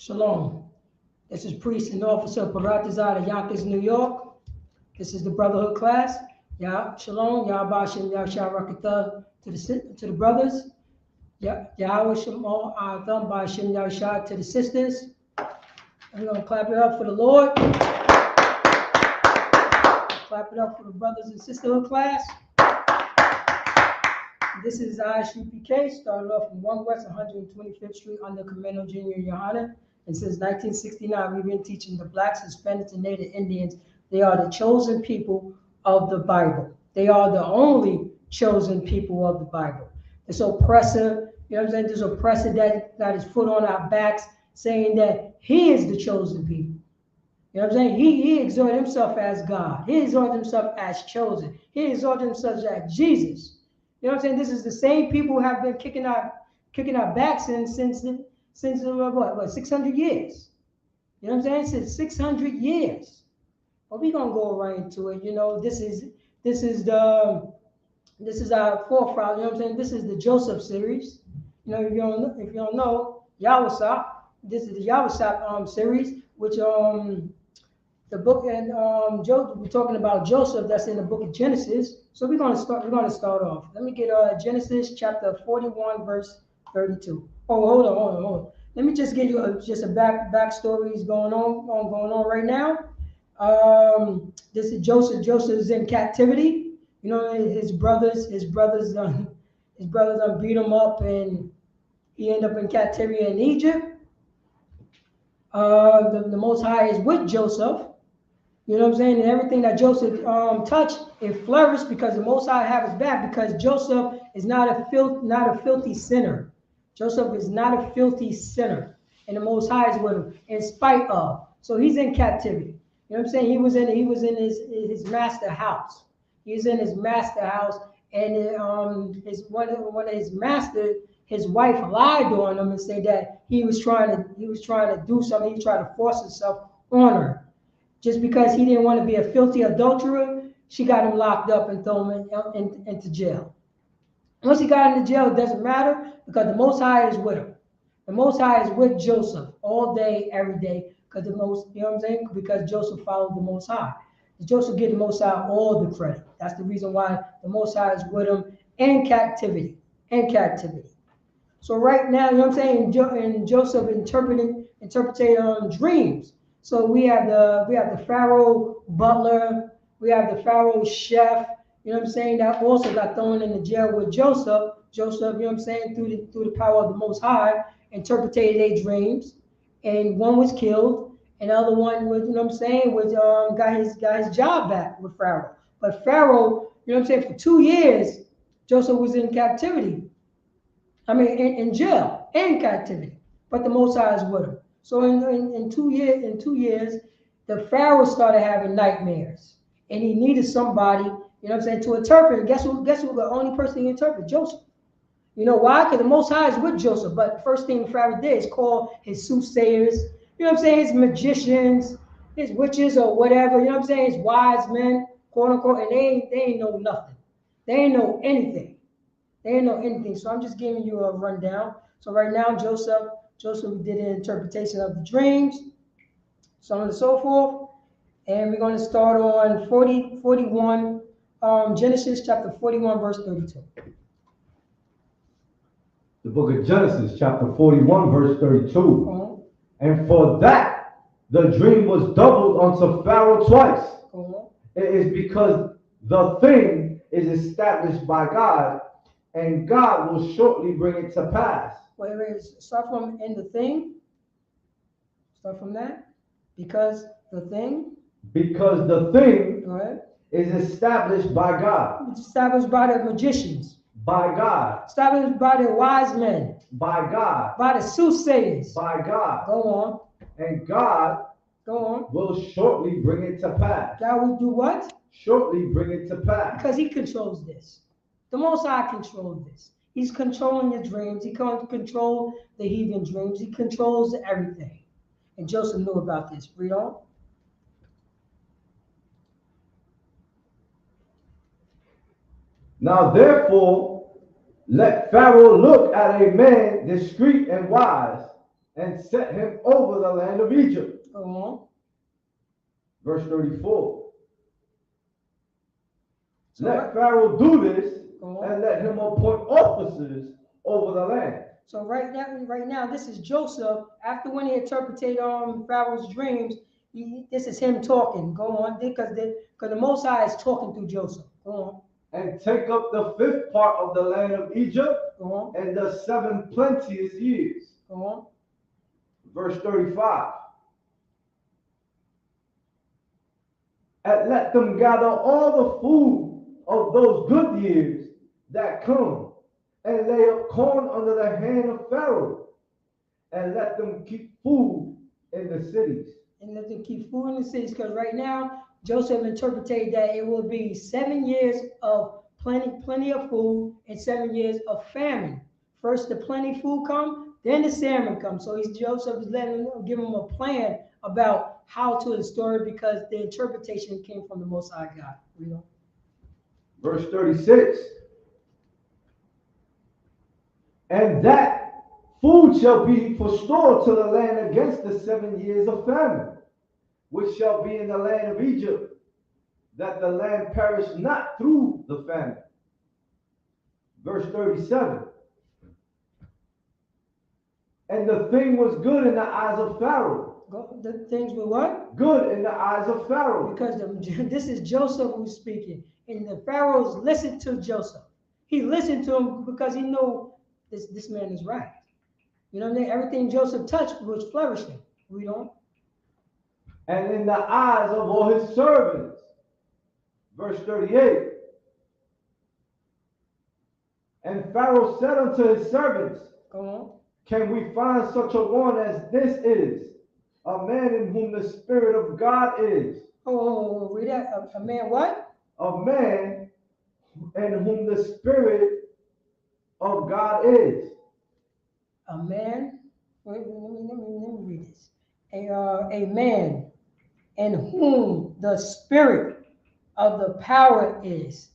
Shalom. This is Priest and Officer Paratas out of Yonkers, New York. This is the Brotherhood class. Shalom. Yahbashim Yahsharakata to the brothers. Yahweh Shemol Adam Bashim Yahshah to the sisters. I'm going to clap it up for the Lord. Clap it up for the brothers and sisterhood class. This is ISUPK, started off from 1 West 125th Street under Commander Junior Yohana. And since 1969, we've been teaching the Blacks, Hispanics, and Native Indians. They are the chosen people of the Bible. They are the only chosen people of the Bible. This oppressor, you know what I'm saying? This oppressor that got his foot on our backs, saying that he is the chosen people. You know what I'm saying? He exalted himself as God. He exalted himself as chosen. He exalted himself as Jesus. You know what I'm saying? This is the same people who have been kicking our backs since 600 years. You know what I'm saying? Since 600 years. But we're gonna go right into it. You know, this is our forefront. You know what I'm saying? This is the Joseph series. You know, if you don't know, Yahweh, this is the Yahweh series, which the book and we're talking about Joseph. That's in the book of Genesis. So we're gonna start off. Let me get Genesis chapter 41 verse 32. Oh, hold on. Let me just give you a backstories going on right now. This is Joseph. Joseph is in captivity. You know, his brothers beat him up, and he ended up in captivity in Egypt. The Most High is with Joseph. You know what I'm saying? And everything that Joseph touched, it flourished because the Most High have his back. Because Joseph is not a filthy sinner. Joseph is not a filthy sinner, and the Most High is with him in spite of. So he's in captivity. You know what I'm saying? He was in his master house. He's in his master house, and one of his master, his wife lied on him and said that he was trying to do something. He tried to force himself on her. Just because he didn't want to be a filthy adulterer, she got him locked up and thrown him into jail. Once he got into jail, it doesn't matter because the Most High is with him. The Most High is with Joseph all day, every day, you know what I'm saying? Because Joseph followed the Most High. Joseph gave the Most High all the credit. That's the reason why the Most High is with him in captivity. So right now, you know what I'm saying? And Joseph interpreted dreams. So we have the Pharaoh butler, we have the Pharaoh chef, you know what I'm saying, that also got thrown in the jail with Joseph. Joseph, you know what I'm saying, through the power of the Most High, interpreted their dreams, and one was killed, and the other one was, you know what I'm saying, got his job back with Pharaoh. But Pharaoh, you know what I'm saying, for 2 years, Joseph was in captivity. I mean, in jail, in captivity. But the Most High is with him. So in 2 years, the Pharaoh started having nightmares, and he needed somebody, you know what I'm saying, to interpret. And guess who the only person he interpreted? Joseph. You know why? Because the Most High is with Joseph. But the first thing the Pharaoh did is call his soothsayers, you know what I'm saying, his magicians, his witches or whatever, you know what I'm saying, his wise men, quote unquote, and they ain't know nothing. They ain't know anything. So I'm just giving you a rundown. So right now, Joseph did an interpretation of the dreams, so on and so forth. And we're going to start on 41, Genesis chapter 41, verse 32. The book of Genesis chapter 41, verse 32. And for that, the dream was doubled unto Pharaoh twice. It is because the thing is established by God, and God will shortly bring it to pass. Wait, start from in the thing. Start from that. Because the thing is established by God. It's established by the magicians. By God. Established by the wise men. By God. By the soothsayers. By God. Go on. And God will shortly bring it to pass. God will do what? Shortly bring it to pass. Because he controls this. The Most High controls this. He's controlling your dreams. He can control the heathen dreams. He controls everything. And Joseph knew about this. Read on. Now therefore, let Pharaoh look at a man discreet and wise, and set him over the land of Egypt. Go on. Verse 34. So let Pharaoh do this, go on. and let him appoint officers over the land. So right now, this is Joseph. After when he interpreted Pharaoh's dreams, this is him talking. Go on, because the Most High is talking through Joseph. Go on. And take up the 5th part of the land of Egypt, and the 7 plenteous years. Go on. Verse 35. And let them gather all the food of those good years that come, and lay up corn under the hand of Pharaoh, and let them keep food in the cities. And let them keep food in the cities, because right now Joseph interpreted that it will be 7 years of plenty of food and 7 years of famine. First the plenty food come, then the famine comes. So Joseph is giving him a plan about how to restore it, because the interpretation came from the Most High God. You know. Verse 36. And that food shall be for store to the land against the 7 years of famine, which shall be in the land of Egypt, that the land perish not through the famine. Verse 37. And the thing was good in the eyes of Pharaoh. The things were what? Good in the eyes of Pharaoh. Because this is Joseph who's speaking. And the Pharaohs listened to Joseph. He listened to him because he knew this man is right. You know what I mean? Everything Joseph touched was flourishing. We don't. And in the eyes of all his servants. Verse 38. And Pharaoh said unto his servants, Go on. Can we find such a one as this is, a man in whom the Spirit of God is? Oh, read that. A man what? A man in whom the Spirit of God is. A man. Wait, let me read this. A man in whom the Spirit of the power is.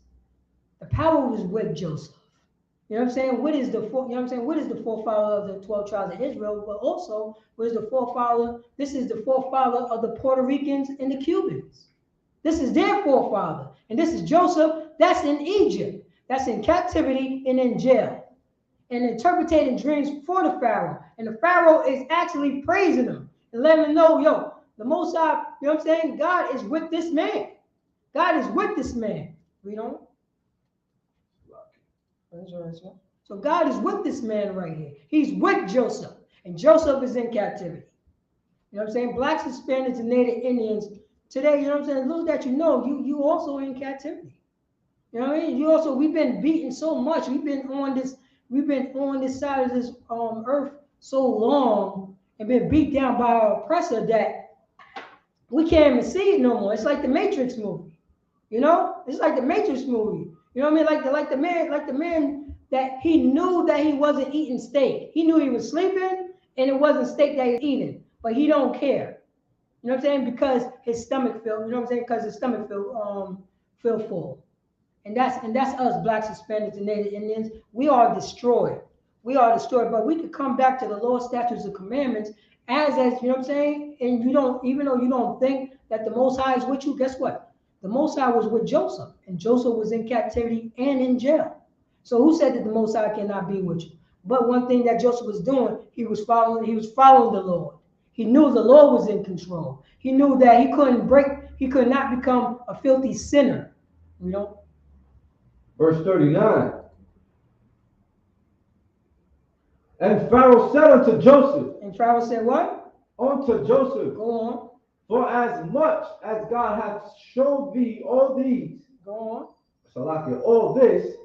The power was with Joseph. You know what I'm saying? What is the What is the forefather of the 12 tribes of Israel? But also, what is the forefather? This is the forefather of the Puerto Ricans and the Cubans. This is their forefather. And this is Joseph. That's in Egypt. That's in captivity and in jail. And interpreting dreams for the Pharaoh. And the Pharaoh is actually praising him and letting him know, yo, the Most High, you know what I'm saying? God is with this man. God is with this man. We don't. So God is with this man right here. He's with Joseph. And Joseph is in captivity. You know what I'm saying? Blacks, Hispanics, and Native Indians today, you know what I'm saying? Little that you know, you also in captivity. You know what I mean? We've been beaten so much. We've been on this side of this earth so long and been beat down by our oppressor that we can't even see it no more. It's like the Matrix movie. You know? It's like the Matrix movie. You know what I mean? Like the man that he knew that he wasn't eating steak. He knew he was sleeping and it wasn't steak that he was eating, but he don't care. You know what I'm saying? Because his stomach filled. You know what I'm saying? Because his stomach filled full. And that's us, Blacks, Hispanics, and Native Indians. We are destroyed. We are destroyed. But we could come back to the law, statutes, and commandments as you know what I'm saying? And you don't, even though you don't think that the Most High is with you, guess what? The Most High was with Joseph, and Joseph was in captivity and in jail. So who said that the Most High cannot be with you? But one thing that Joseph was doing, he was following the Lord. He knew the Lord was in control. He knew that he could not become a filthy sinner. You know? Verse 39. And Pharaoh said unto Joseph. And Pharaoh said what? Unto Joseph. Go on. For as much as God hath showed thee all these. Go on. Salakia, all this,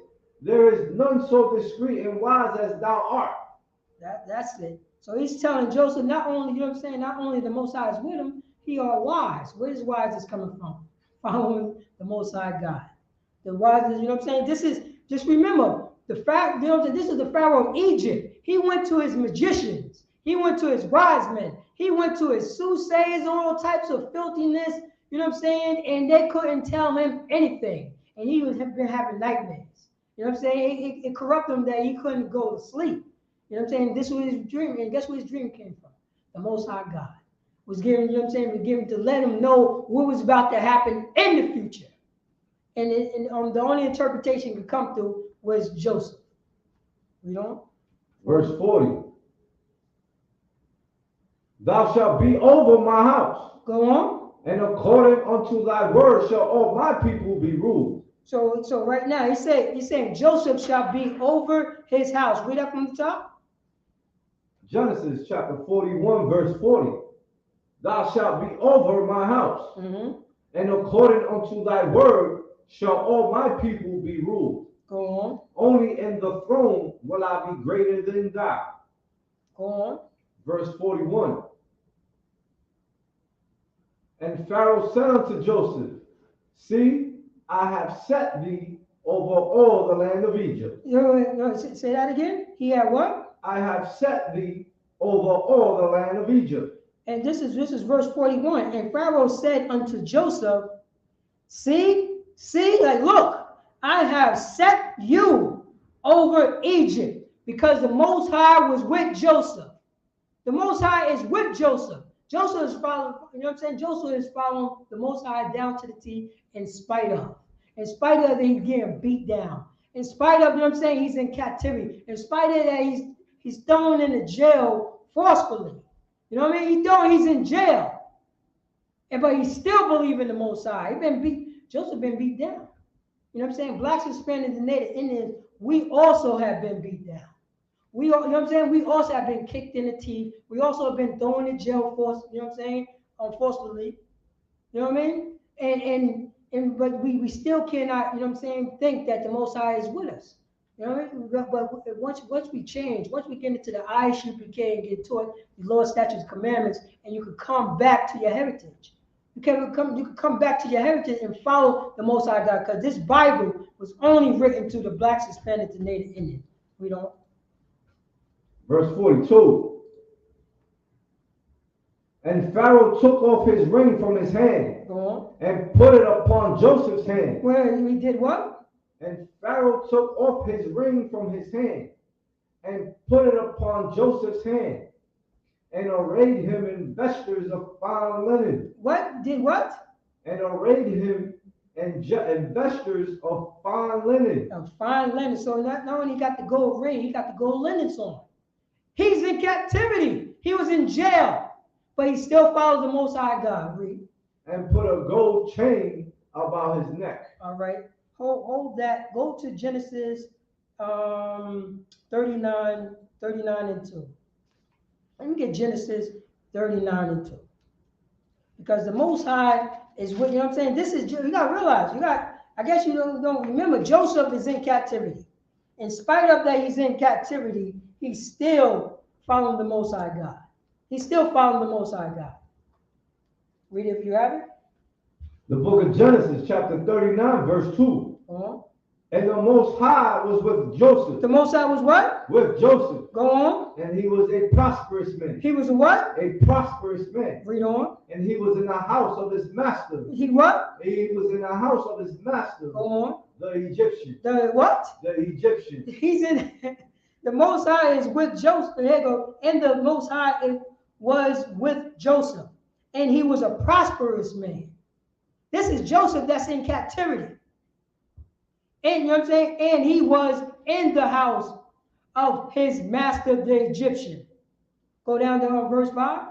there is none so discreet and wise as thou art. That's it. So he's telling Joseph, not only, you know what I'm saying, not only the Most High is with him, he are wise. Where is wise is coming from? Following the Most High God. The wise is, you know what I'm saying? This is, just remember, the fact, you know what I'm saying, this is the Pharaoh of Egypt. He went to his magicians. He went to his wise men. He went to his soothsayers, all types of filthiness, you know what I'm saying? And they couldn't tell him anything. And he was been having nightmares. You know what I'm saying? It corrupted him that he couldn't go to sleep. You know what I'm saying? This was his dream. And guess where his dream came from? the Most High God was giving, you know what I'm saying, was giving to let him know what was about to happen in the future. And the only interpretation could come through was Joseph. You know? Verse 40. Thou shalt be over my house. Go on. And according unto thy word shall all my people be ruled. So right now he's saying Joseph shall be over his house. Read that from the top. Genesis chapter 41, verse 40. Thou shalt be over my house. And according unto thy word shall all my people be ruled. Go on. Only in the throne will I be greater than thou. Go on. Verse 41. And Pharaoh said unto Joseph, see, I have set thee over all the land of Egypt. Say that again. He had what? I have set thee over all the land of Egypt. And this is verse 41. And Pharaoh said unto Joseph, see, like, look, I have set you over Egypt, because the Most High was with Joseph. The Most High is with Joseph. Joseph is following, you know what I'm saying? Joseph is following the Most High down to the T in spite of. In spite of that, he's getting beat down. In spite of, you know what I'm saying, he's in captivity. In spite of that, he's thrown into jail forcefully. You know what I mean? He's in jail. But he still believes in the Most High. Joseph been beat down. You know what I'm saying? Blacks, Hispanics, and Native Indians, we also have been beat down. You know what I'm saying? We also have been kicked in the teeth. We also have been thrown in jail you know what I'm saying? Forcefully. You know what I mean? But we still cannot, you know what I'm saying, think that the Most High is with us. You know what I mean? But once we change, once we get into the ISUPK and get taught the law, statutes, commandments, and you can come back to your heritage. You can come back to your heritage and follow the Most High God, because this Bible was only written to the Blacks, Hispanics, and Native Indians. We don't. Verse 42. And Pharaoh took off his ring from his hand and put it upon Joseph's hand. Well, he did what? And Pharaoh took off his ring from his hand and put it upon Joseph's hand and arrayed him in vestures of fine linen. What? Did what? And arrayed him in vestures of fine linen. Of fine linen. So not only he got the gold ring, he got the gold linens on. He's in captivity. He was in jail, but he still follows the Most High God. Read. And put a gold chain about his neck. All right. Hold that. Go to Genesis 39 and 2. Let me get Genesis 39 and 2. Because the Most High is what, you know what I'm saying? This is, you got to realize, I guess you don't remember, Joseph is in captivity. In spite of that, he's in captivity, he's still following the Most High God. He's still following the Most High God. Read it if you have it. The book of Genesis, chapter 39, verse 2. And the Most High was with Joseph. The Most High was what? With Joseph. Go on. And he was a prosperous man. He was a what? A prosperous man. Read on. And he was in the house of his master. He what? He was in the house of his master. Go on. The Egyptian. The what? The Egyptian. He's in, the Most High is with Joseph. There you go. And the Most High was with Joseph. And he was a prosperous man. This is Joseph that's in captivity. And you know what I'm saying? And he was in the house of his master, the Egyptian. Go down to verse 5.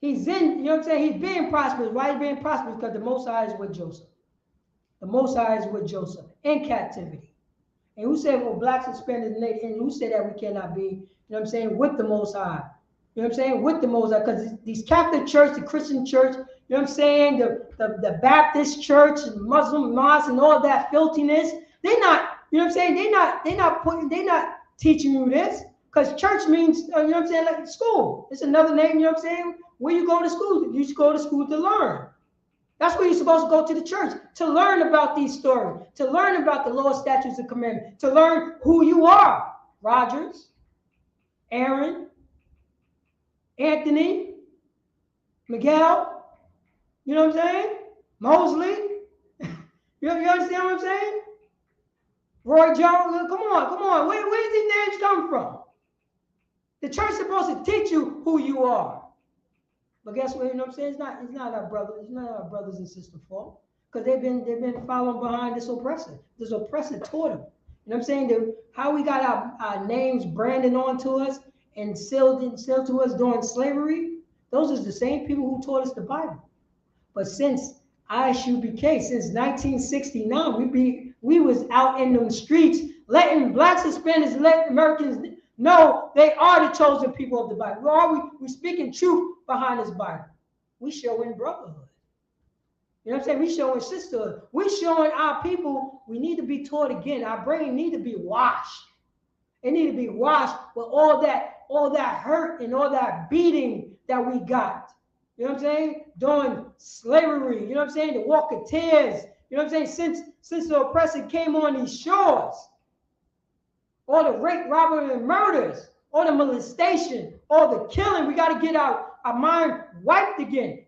He's in, you know what I'm saying? He's being prosperous. Why is he being prosperous? Because the Most High is with Joseph. The Most High is with Joseph in captivity. And who said, well, blacks, Hispanics, and who said that we cannot be, you know what I'm saying, with the Most High? You know what I'm saying? With the Most High. Because these Catholic church, the Christian church, you know what I'm saying, the Baptist church, and Muslim mosques, and all that filthiness, they're not, you know what I'm saying, they're not teaching you this. Because church means, you know what I'm saying, like school. It's another name, you know what I'm saying? Where you go to school? You should go to school to learn. That's where you're supposed to go to the church, to learn about these stories, to learn about the law, statutes, and commandments, to learn who you are. Rogers, Aaron, Anthony, Miguel, you know what I'm saying? Mosley. You understand what I'm saying? Roy Jones, come on. Where these names come from? The church is supposed to teach you who you are. But guess what? You know what I'm saying? It's not our brothers. It's not our brothers and sisters' fault, because they've been following behind this oppressor. This oppressor taught them. You know what I'm saying? How we got our names branded onto us and sealed to us during slavery. Those are the same people who taught us the Bible. But since ISUBK, since 1969, we was out in the streets letting blacks, Hispanics, letting Americans know they are the chosen people of the Bible. We speaking truth behind this Bible. We showing brotherhood. You know what I'm saying? We showing sisterhood. We showing our people we need to be taught again. Our brain need to be washed. It need to be washed with all that hurt and all that beating that we got. You know what I'm saying? During slavery, you know what I'm saying? The walk of tears. You know what I'm saying? Since the oppressor came on these shores, all the rape, robbery, and murders, all the molestation, all the killing, we got to get our mind wiped again,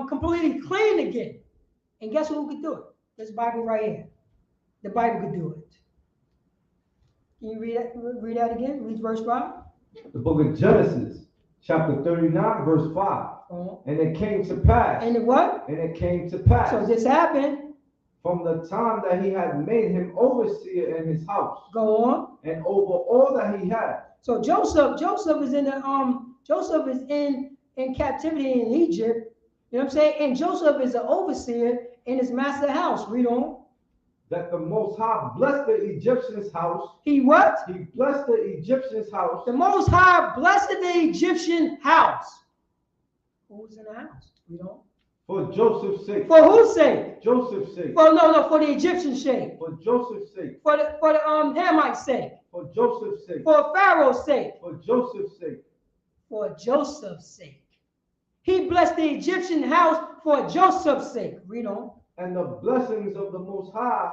completely clean again. And guess who could do it? This Bible right here. The Bible could do it. Can you read that again? Read verse 5. The book of Genesis, chapter 39, verse 5. And it came to pass. And it what? And it came to pass. So this happened. From the time that he had made him overseer in his house. Go on. And over all that he had. So Joseph is in captivity in Egypt. You know what I'm saying? And Joseph is an overseer in his master's house. Read on. That the Most High blessed the Egyptian's house. He what? He blessed the Egyptian's house. The Most High blessed the Egyptian house. Who was in the house? Read on. For Joseph's sake. For whose sake? Joseph's sake. For for the Egyptian sake. For Joseph's sake. For the Hamite's sake. For Joseph's sake. For Pharaoh's sake. For Joseph's sake. For Joseph's sake. He blessed the Egyptian house for Joseph's sake. Read on. And the blessings of the Most High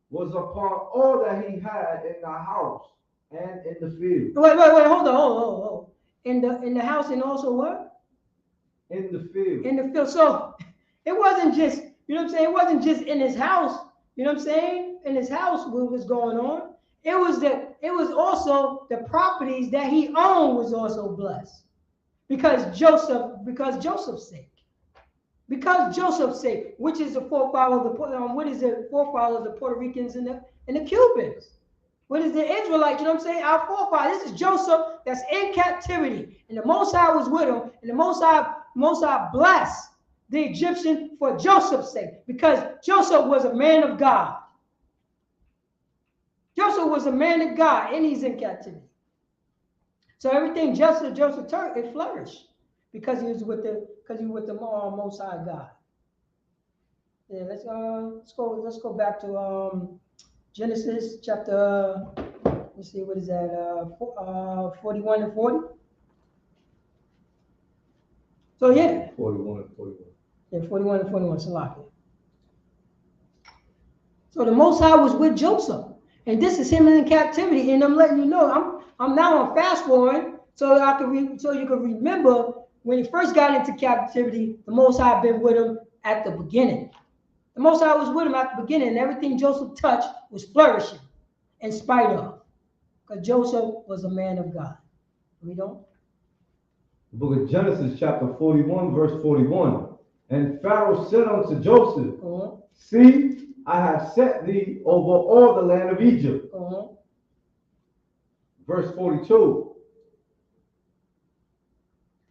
was upon all that he had in the house and in the field. Wait, hold on. In the house and also what? In the field. In the field. So it wasn't just, you know what I'm saying? It wasn't just in his house, you know what I'm saying? In his house what was going on. It was also the properties that he owned was also blessed. Because Joseph's sake. Because Joseph's sake, which is the forefather of the forefather of the Puerto Ricans and the Cubans. What is the Israelites? You know what I'm saying? Our forefather. This is Joseph that's in captivity, and the Most High was with him, and the Most High blessed the Egyptian for Joseph's sake, because Joseph was a man of God. Joseph was a man of God, and he's in captivity. So everything Joseph turned, it flourished. Because he was with the Most High God. Yeah, let's go back to Genesis chapter. Let's see, what is that? 41 and 40. So yeah. 41 and 41. Yeah, 41 and 41. Salaki. So the Most High was with Joseph, and this is him in captivity. And I'm letting you know, I'm now on fast forward, so you can remember. When he first got into captivity, the Most High had been with him at the beginning. The Most High was with him at the beginning, and everything Joseph touched was flourishing in spite of. Because Joseph was a man of God. Read on. The book of Genesis, chapter 41, verse 41. And Pharaoh said unto Joseph, See, I have set thee over all the land of Egypt. Verse 42.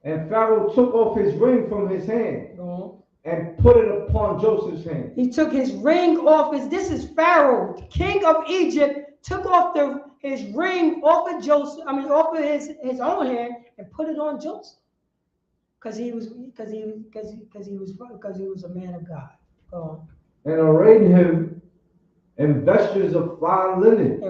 And Pharaoh took off his ring from his hand and put it upon Joseph's hand. He took his ring off this is Pharaoh, king of Egypt, took off his ring off of off of his own hand and put it on Joseph. Because he was a man of God. And arrayed him in vestures of fine linen.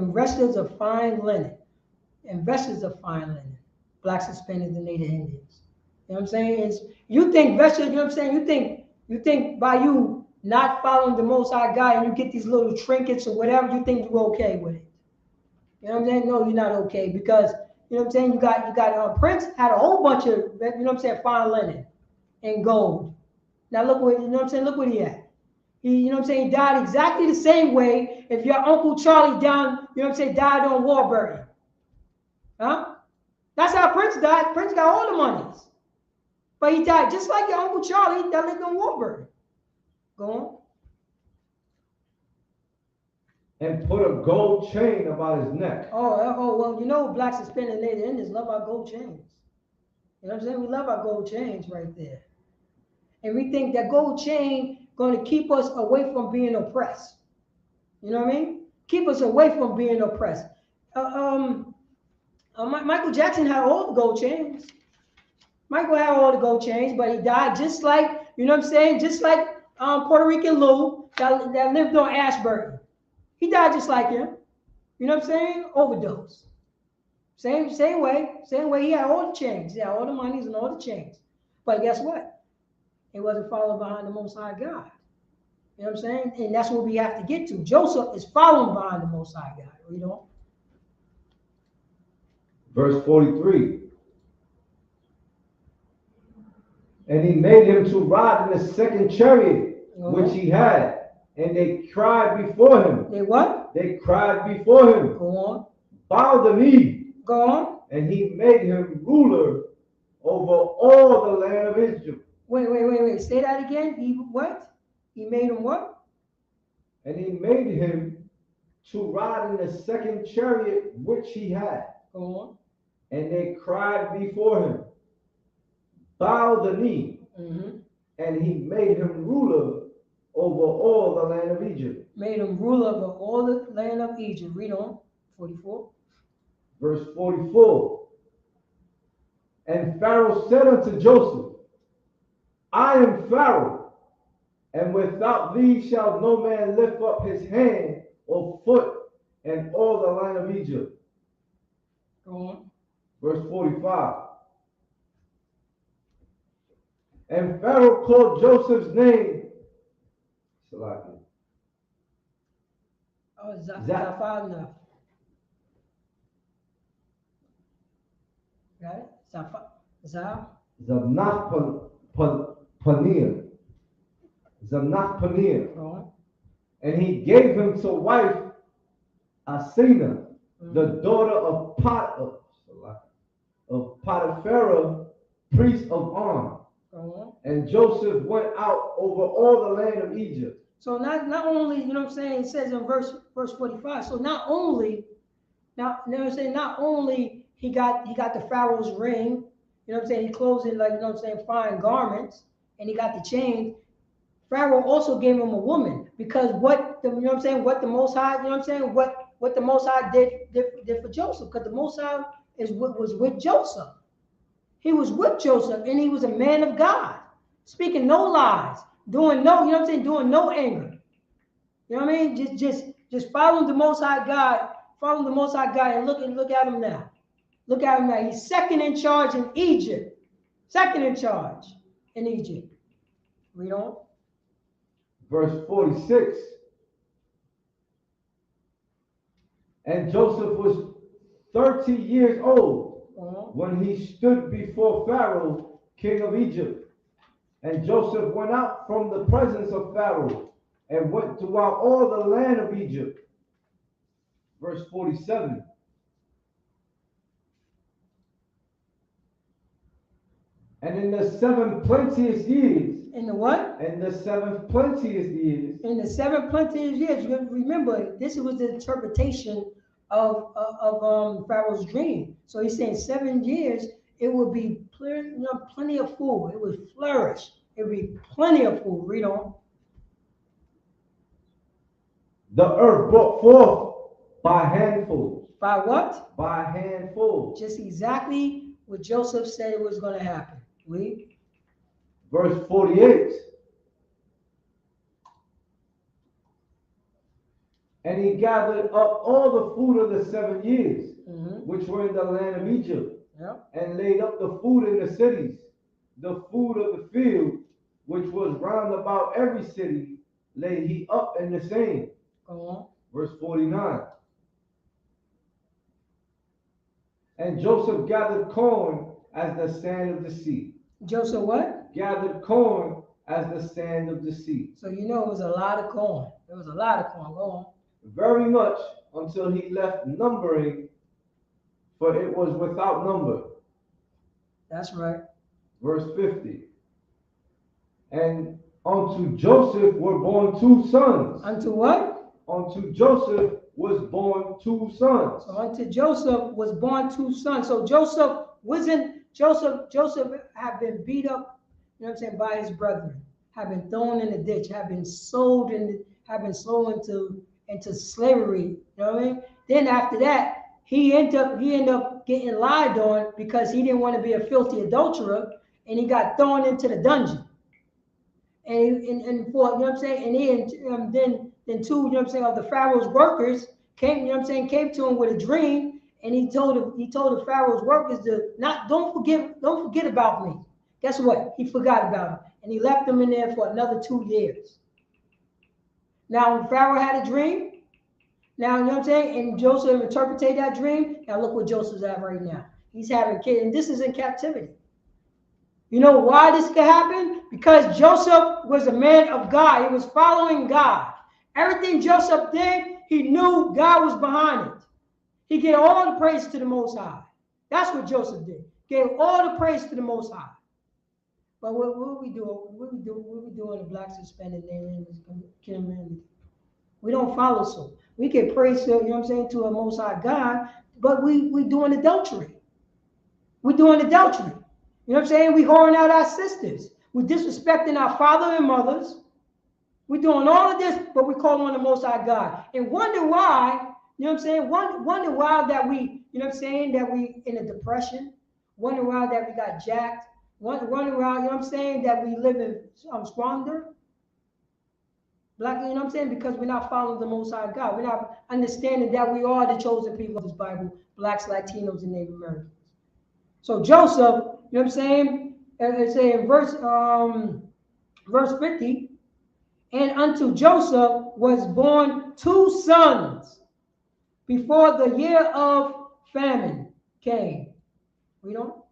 Blacks, Hispanics, and Native Indians. You know what I'm saying? You think vegetables, you know what I'm saying? You think by you not following the Most High God and you get these little trinkets or whatever, you think you're okay with it. You know what I'm saying? No, you're not okay, because you know what I'm saying? You got Prince had a whole bunch of, you know what I'm saying, fine linen and gold. Now look what, you know what I'm saying? Look what he had. He, you know what I'm saying, died exactly the same way if your Uncle Charlie down, you know what I'm saying, died on Warburton. Huh? That's how Prince died. Prince got all the monies. But he died just like your Uncle Charlie that lived on Warburton. Go on. And put a gold chain about his neck. Oh, well, you know, blacks and Hispanic Native Indians love our gold chains. You know what I'm saying? We love our gold chains right there. And we think that gold chain going to keep us away from being oppressed. You know what I mean? Keep us away from being oppressed. Michael Jackson had all the gold chains. Michael had all the gold chains, but he died just like, you know what I'm saying? Just like Puerto Rican Lou that lived on Ashburton. He died just like him. You know what I'm saying? Overdose. Same way. Same way. He had all the chains. He had all the monies and all the chains. But guess what? He wasn't following behind the Most High God. You know what I'm saying? And that's what we have to get to. Joseph is following behind the Most High God. You know? Verse 43. And he made him to ride in the second chariot which he had. And they cried before him. They what? They cried before him. Go on. Bow the knee. Go on. And he made him ruler over all the land of Israel. Wait. Say that again. He what? He made him what? And he made him to ride in the second chariot which he had. Go on. And they cried before him. Bow the knee. Mm-hmm. And he made him ruler over all the land of Egypt. Made him ruler over all the land of Egypt. Read on. 44. Verse 44. And Pharaoh said unto Joseph, I am Pharaoh, and without thee shall no man lift up his hand or foot in all the land of Egypt. Go on. Verse 45. And Pharaoh called Joseph's name Salaki. Oh, Zaphanath. Got it? Zamnath-Paneah. Zamnath-Paneah. Go on. And he gave him to wife Asina, the daughter of Potipharah, priest of On. And Joseph went out over all the land of Egypt. So not only, you know what I'm saying, it says in verse 45. So not only, now you know what I'm saying, not only he got the Pharaoh's ring, you know what I'm saying, he clothes in like, you know what I'm saying, fine garments, and he got the chain. Pharaoh also gave him a woman, because what the, you know what I'm saying, what the Most High, you know what I'm saying, what the Most High did for Joseph, because the Most High was with Joseph. He was with Joseph, and he was a man of God, speaking no lies, doing no, you know what I'm saying, doing no anger. You know what I mean? Just following the Most High God, and look at him now. Look at him now. He's second in charge in Egypt. Second in charge in Egypt. Read on. Verse 46. And Joseph was 30 years old when he stood before Pharaoh, king of Egypt. And Joseph went out from the presence of Pharaoh and went throughout all the land of Egypt. Verse 47. And in the 7 plenteous years. In the what? In the 7 plenteous years. In the 7 plenteous years. Remember, this was the interpretation of Pharaoh's dream. So he's saying 7 years, it would be plenty of food. It would flourish. It would be plenty of food. Read on. The earth brought forth by handfuls. By what? By handfuls. Just exactly what Joseph said it was going to happen. Read. Verse 48. And he gathered up all the food of the 7 years, which were in the land of Egypt, and laid up the food in the cities, the food of the field, which was round about every city, laid he up in the same. Verse 49. And Joseph gathered corn as the sand of the sea. Joseph what? Gathered corn as the sand of the sea. So you know it was a lot of corn. There was a lot of corn. Go on. Very much until he left numbering, for it was without number. That's right. Verse 50. And unto Joseph were born two sons. Unto what? Unto Joseph was born two sons. So unto Joseph was born two sons. So Joseph had been beat up, you know what I'm saying, by his brethren, had been thrown in the ditch, had been sold into slavery. You know what I mean? Then after that, he ended up getting lied on because he didn't want to be a filthy adulterer, and he got thrown into the dungeon. And for, you know what I'm saying, and then two, you know what I'm saying, of the Pharaoh's workers came, you know what I'm saying, came to him with a dream, and he told the Pharaoh's workers to don't forget about me. Guess what? He forgot about him, and he left them in there for another 2 years. Now Pharaoh had a dream. Now, you know what I'm saying, and Joseph interpreted that dream. Now look what Joseph's at right now. He's having kids, and this is in captivity. You know why this could happen? Because Joseph was a man of God. He was following God. Everything Joseph did, he knew God was behind it. He gave all the praise to the Most High. That's what Joseph did. Gave all the praise to the Most High. But what we do? What we doing? The blacks are spending their names. We don't follow so. We can praise, you know what I'm saying, to a Most High God, but we doing adultery. We're doing adultery. You know what I'm saying? We whoring out our sisters. We're disrespecting our father and mothers. We're doing all of this, but we call on the Most High God. And wonder why, you know what I'm saying? Wonder why that we, you know what I'm saying, that we in a depression. Wonder why that we got jacked. Wonder why, you know what I'm saying, that we live in squander. Black, you know what I'm saying? Because we're not following the Most High God. We're not understanding that we are the chosen people of this Bible, blacks, Latinos, and Native Americans. So Joseph, you know what I'm saying? It's in verse 50, and unto Joseph was born two sons before the year of famine came. We don't.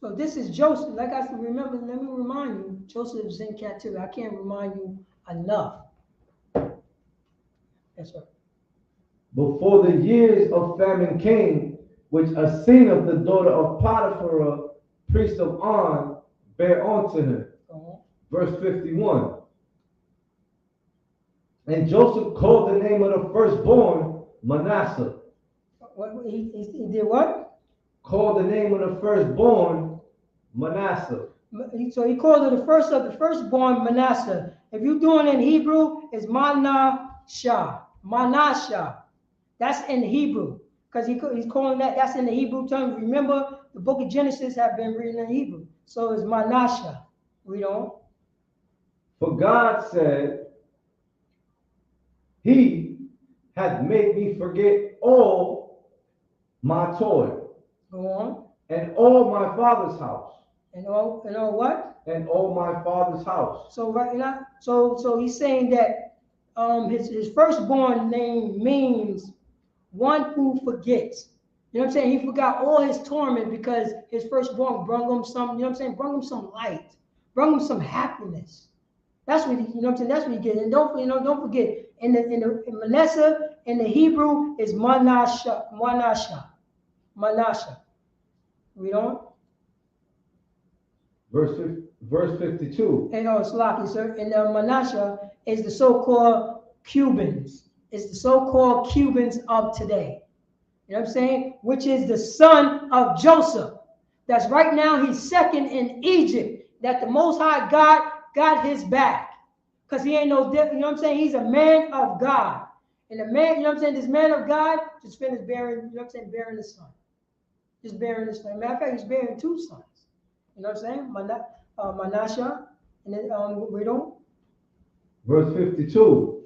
So this is Joseph. Like I said, remember, let me remind you, Joseph is in captivity. I can't remind you enough. Yes, sir. Before the years of famine came, which Asenath, the daughter of Potiphar, priest of On, bare unto him. Verse 51. And Joseph called the name of the firstborn Manasseh. What he did what? Called the name of the firstborn Manasseh. So he called it the first of the firstborn Manasseh. If you're doing it in Hebrew, it's Manasseh. Manasseh. That's in Hebrew. Because he's calling that's in the Hebrew term. Remember, the book of Genesis have been written in Hebrew. So it's Manasseh. Read on. For God said, He hath made me forget all my toil. Go on. And all my father's house. And all what? And all my father's house. So right now, so he's saying that his firstborn name means one who forgets. You know what I'm saying? He forgot all his torment because his firstborn brought him some, you know what I'm saying, brought him some light, brought him some happiness. That's what he, you know what I'm saying, that's what he gets. And don't forget, in Manasseh, in the Hebrew, is Manasseh. Read on. Verse 52. And it's lucky, sir. And Manasseh is the so-called Cubans. It's the so-called Cubans of today. You know what I'm saying? Which is the son of Joseph. That's right now he's second in Egypt. That the Most High God got his back. Because he ain't no different. You know what I'm saying? He's a man of God. And the man, you know what I'm saying? This man of God just finished bearing, you know what I'm saying? Bearing his son. Just bearing his son. Matter of fact, he's bearing two sons. You know what I'm saying? Manasseh. And then read on. Verse 52.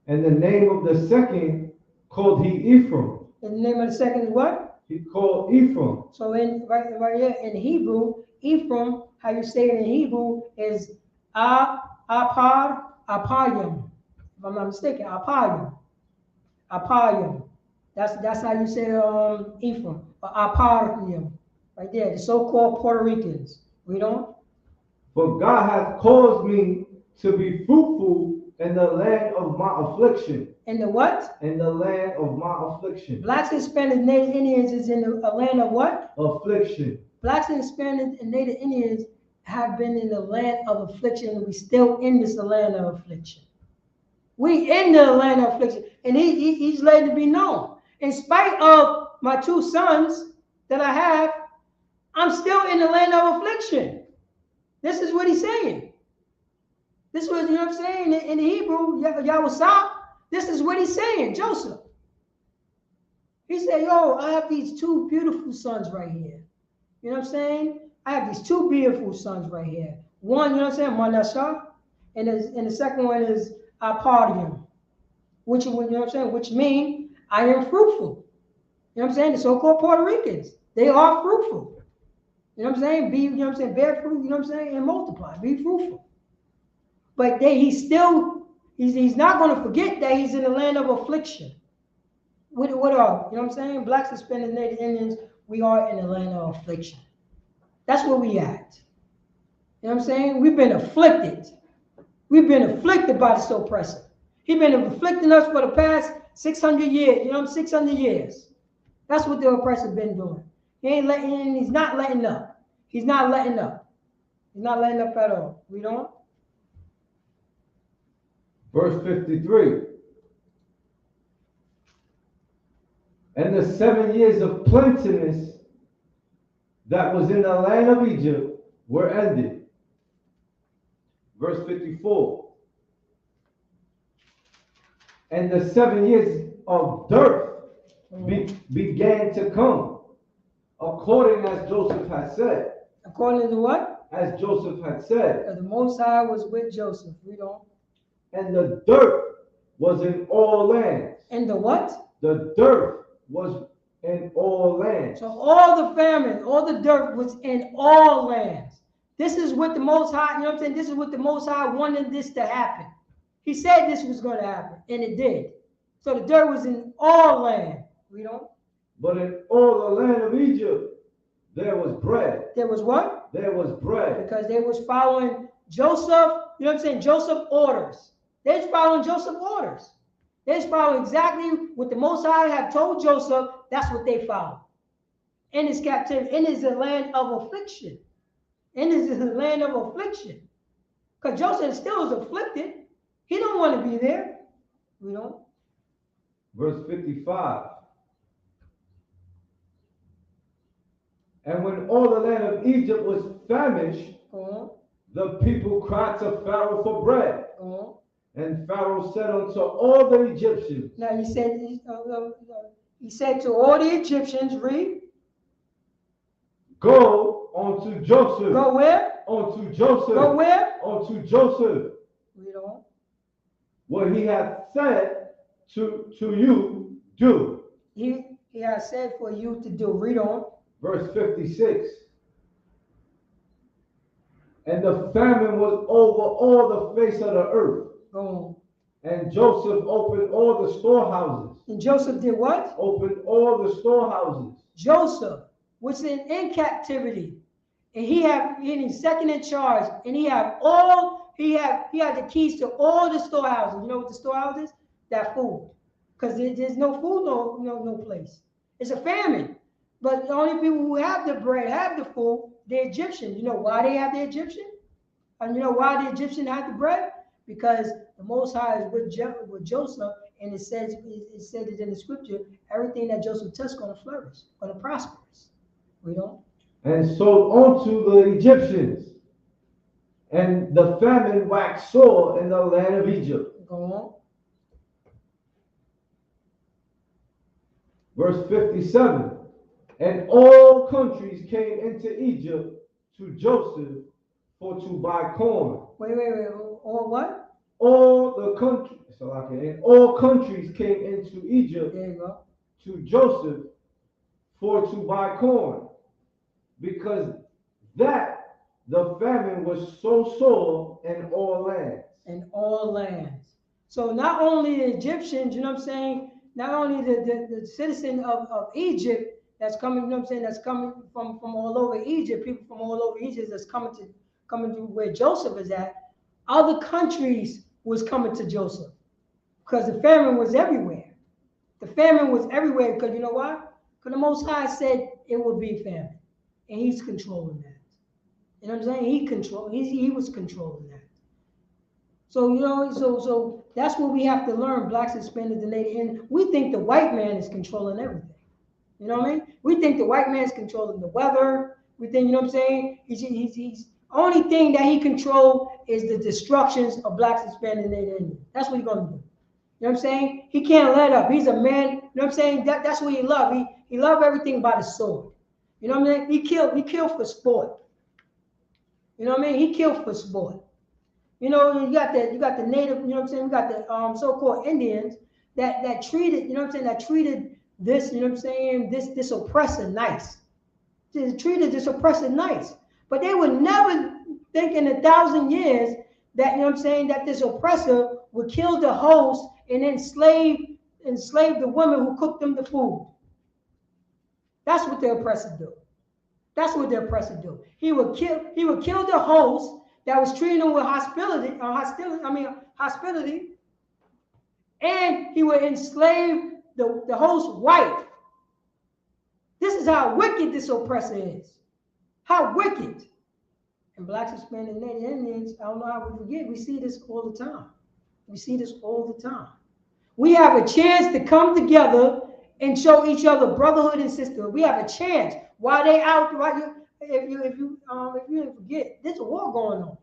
And the name of the second called he Ephraim. And the name of the second is what? He called Ephraim. So right here in Hebrew, Ephraim, how you say it in Hebrew is apayim. If I'm not mistaken, apayim. That's how you say Ephraim. Apayim. Right there, the so-called Puerto Ricans. Read on. For God hath caused me to be fruitful in the land of my affliction. In the what? In the land of my affliction. Blacks, Hispanics, Native Indians is in a land of what? Affliction. Blacks and Hispanics and Native Indians have been in the land of affliction, and we still in this land of affliction. We in the land of affliction, and he's letting it be known. In spite of my two sons that I have, I'm still in the land of affliction. This is what he's saying. This was, you know what I'm saying, in the Hebrew, Yahweh, this is what he's saying, Joseph. He said, yo, I have these two beautiful sons right here. You know what I'm saying? I have these two beautiful sons right here. One, you know what I'm saying, Manasseh, and the second one is Apodium, which, you know what I'm saying, which means I am fruitful. You know what I'm saying? The so-called Puerto Ricans, they are fruitful. You know what I'm saying? Be, you know what I'm saying, bear fruit, you know what I'm saying, and multiply, be fruitful. But he's not going to forget that he's in the land of affliction. What are, you know what I'm saying? Blacks, Hispanics, Native Indians, we are in the land of affliction. That's where we at. You know what I'm saying? We've been afflicted. We've been afflicted by this oppressor. He's been afflicting us for the past 600 years. You know, 600 years. That's what the oppressor's been doing. He's not letting up. He's not letting up. He's not letting up at all. Read on. Verse 53. And the 7 years of plenteousness that was in the land of Egypt were ended. Verse 54. And the 7 years of dearth began to come, according as Joseph had said. According to what? As Joseph had said. The Most High was with Joseph. Read on. And the dearth was in all lands. And the what? The dearth was in all lands. So all the famine, all the dearth was in all lands. This is what the Most High, you know what I'm saying? This is what the Most High wanted this to happen. He said this was going to happen, and it did. So the dirt was in all land. Read on. But in all the land of Egypt, there was bread. There was what? There was bread. Because they was following Joseph, you know what I'm saying? Joseph orders. They was following Joseph orders. They was following exactly what the Most High had told Joseph. That's what they followed. In his captivity, in his land of affliction. In his land of affliction. Because Joseph still is afflicted. He don't want to be there. You know? Verse 55. And when all the land of Egypt was famished, the people cried to Pharaoh for bread. And Pharaoh said unto all the Egyptians. Now he said to all the Egyptians, read. Go unto Joseph. Go where? Unto Joseph. Go where? Unto Joseph. Read on. What he hath said to you, do. He has said for you to do. Read on. Verse 56. And the famine was over all the face of the earth. Go on. And Joseph opened all the storehouses. And Joseph did what? Opened all the storehouses. Joseph was in captivity. And he's second in charge. And he had the keys to all the storehouses. You know what the storehouse is? That food. Because there's no food, no place. It's a famine. But the only people who have the bread, have the food, the Egyptians. You know why they have the Egyptian? And you know why the Egyptian had the bread? Because the Most High is with Joseph, and it said it in the scripture, everything that Joseph touched is going to flourish, going to prosper. We don't. And sold unto the Egyptians, and the famine waxed sore in the land of Egypt. Go on. Verse 57. And all countries came into Egypt to Joseph for to buy corn. Wait. All what? All the countries. And all countries came into Egypt. There you go. To Joseph for to buy corn, because that the famine was so sore in all lands. In all lands. So not only the Egyptians, you know what I'm saying, not only the citizen of Egypt that's coming, you know what I'm saying, that's coming from all over Egypt, people from all over Egypt that's coming to where Joseph is at. Other countries was coming to Joseph because the famine was everywhere. The famine was everywhere because you know why? Because the Most High said it would be famine, and He's controlling that. You know what I'm saying? He was controlling that. So you know, so that's what we have to learn. Blacks, Hispanics, and Native Indians. We think the white man is controlling everything. You know what I mean? We think the white man's controlling the weather. We think, you know what I'm saying? He's only thing that he controls is the destructions of blacks, Hispanics, and Native Indians. That's what he's gonna do. You know what I'm saying? He can't let up. He's a man. You know what I'm saying? That's what he love. He love everything by the sword. You know what I mean? He killed for sport. You know what I mean? He killed for sport. You know, you got the native. You know what I'm saying? You got the so-called Indians that treated. You know what I'm saying? That treated this. You know what I'm saying? This oppressor nice. They treated this oppressor nice. But they would never think in 1,000 years that, you know what I'm saying, that this oppressor would kill the host and enslave the women who cooked them the food. That's what the oppressor do. That's what the oppressor do. He would kill the host that was treating them with hospitality, and he would enslave the host's wife. This is how wicked this oppressor is. How wicked. And blacks, Hispanics, and Native Indians, I don't know how we forget. We see this all the time. We see this all the time. We have a chance to come together and show each other brotherhood and sisterhood. We have a chance. While they out, if you didn't forget, there's a war going on.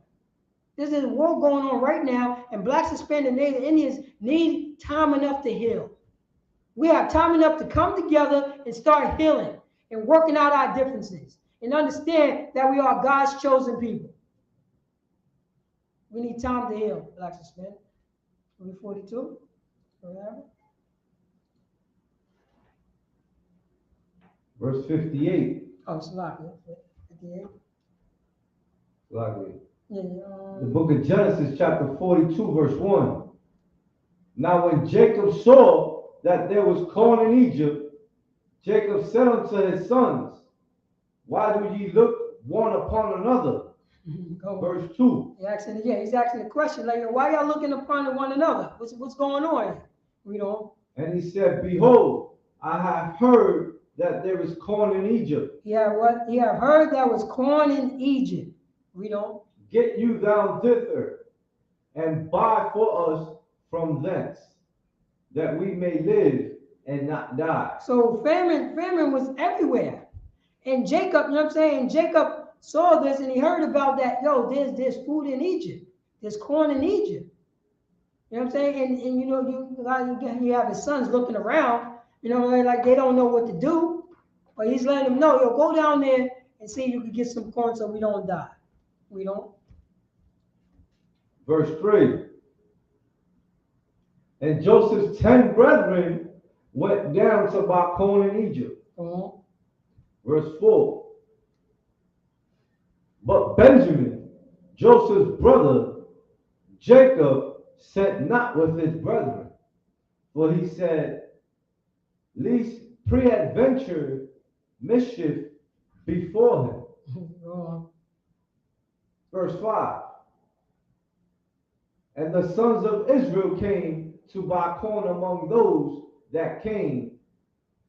There's a war going on right now, and blacks, Hispanics, and Native Indians need time enough to heal. We have time enough to come together and start healing and working out our differences and understand that we are God's chosen people. We need time to heal, blacks, Hispanics. 42. Verse 58. Oh, it's locked. 58. Likely. Yeah, The book of Genesis, chapter 42, verse 1. Now when Jacob saw that there was corn in Egypt, Jacob said unto his sons, why do ye look one upon another? Verse 2. He's asking the question, like, why y'all looking upon one another? What's going on? Read on. And he said, behold, I have heard that there is corn in Egypt. Yeah, what? He have heard there was corn in Egypt. Read on. Get you down thither, and buy for us from thence, that we may live and not die. So famine was everywhere. And Jacob, you know what I'm saying? Jacob saw this and he heard about that. Yo, there's food in Egypt. There's corn in Egypt. You know what I'm saying? And you know, you have his sons looking around, you know, like they don't know what to do. But he's letting them know, yo, go down there and see if you can get some corn so we don't die. We don't. Verse 3. And Joseph's 10 brethren went down to buy corn in Egypt. Verse 4. But Benjamin, Joseph's brother, Jacob, sent not with his brethren, for he said, lest peradventure mischief before him. Verse 5. And the sons of Israel came to buy corn among those that came,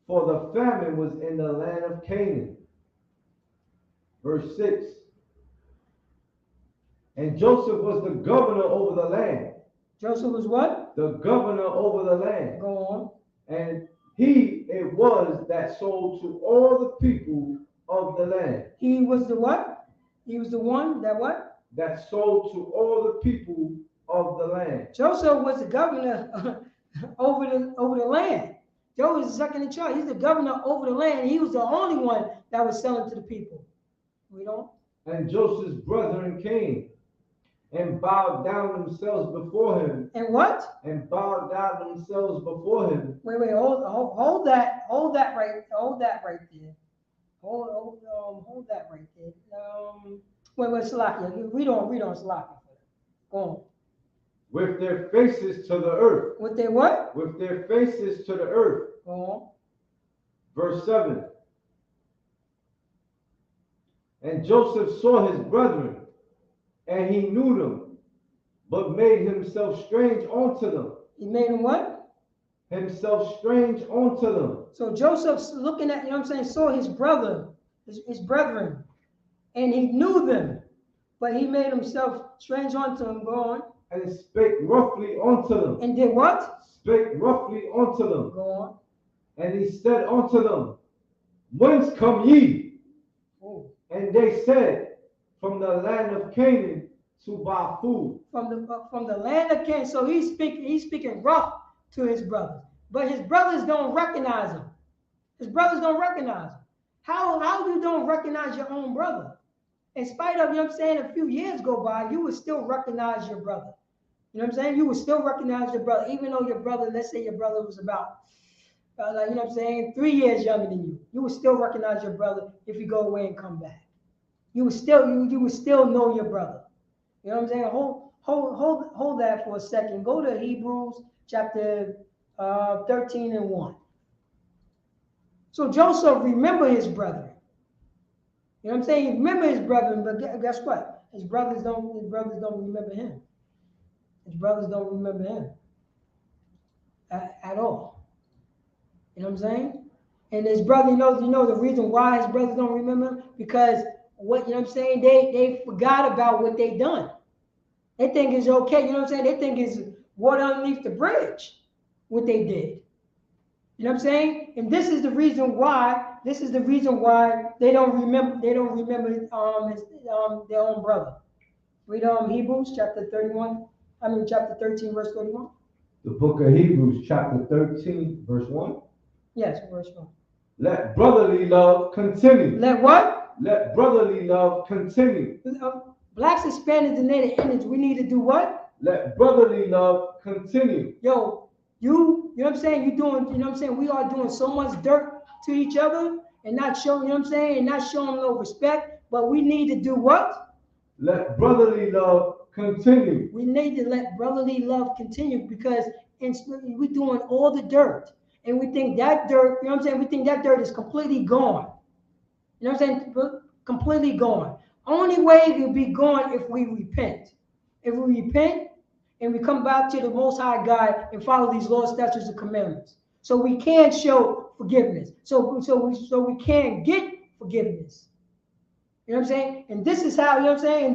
for the famine was in the land of Canaan. Verse 6. And Joseph was the governor over the land. Joseph was what? The governor over the land. Go on. And he it was that sold to all the people of the land. He was the what? He was the one that what? That sold to all the people of the land. Joseph was the governor over the land. Joseph was second in charge. He's the governor over the land. He was the only one that was selling to the people. We don't. And Joseph's brethren came and bowed down themselves before him. And what? And bowed down themselves before him. Wait, hold that right there. Hold that right there. Wait, Salakia. Read on, Salakia. Go on. With their faces to the earth. With their what? With their faces to the earth. Go on. Verse 7. And Joseph saw his brethren, and he knew them, but made himself strange unto them. He made him what? Himself strange unto them. So Joseph's looking at, you know what I'm saying, saw his brother, his brethren, and he knew them, but he made himself strange unto them. Go on. And spake roughly unto them. And did what? Spake roughly unto them. Go on. And he said unto them, Whence come ye? Ooh. And they said, From the land of Canaan to buy food. From the land of Canaan. So he's speaking rough to his brothers, but his brothers don't recognize him. His brothers don't recognize him. How you don't recognize your own brother? In spite of, you know what I'm saying, a few years go by, you would still recognize your brother. You know what I'm saying? You would still recognize your brother, even though your brother, let's say your brother was about, you know what I'm saying, 3 years younger than you. You would still recognize your brother if you go away and come back. You would still know your brother. You know what I'm saying? Hold that for a second. Go to Hebrews chapter 13 and 1. So Joseph remembered his brethren. You know what I'm saying? He remembered his brethren, but guess what? His brothers don't remember him. His brothers don't remember him at all. You know what I'm saying? And his brother, you know the reason why his brothers don't remember him? Because what, you know what I'm saying? They forgot about what they done. They think it's okay, you know what I'm saying? They think it's water underneath the bridge, what they did. You know what I'm saying? And this is the reason why they don't remember their own brother. Read Hebrews chapter 13, verse 31. The book of Hebrews, chapter 13, verse 1. Yes, verse 1. Let brotherly love continue. Let what? Let brotherly love continue. Blacks, Hispanics, and Native Indians, we need to do what? Let brotherly love continue. Yo, you know what I'm saying? You know what I'm saying? We are doing so much dirt to each other and not showing, you know what I'm saying? And not showing no respect, but we need to do what? Let brotherly love continue. We need to let brotherly love continue because we're doing all the dirt. And we think that dirt, you know what I'm saying? We think that dirt is completely gone. You know what I'm saying? Completely gone. Only way it will be gone if we repent. If we repent and we come back to the Most High God and follow these laws, statutes, and commandments. So we can show forgiveness. So we can get forgiveness. You know what I'm saying? And this is how, you know what I'm saying?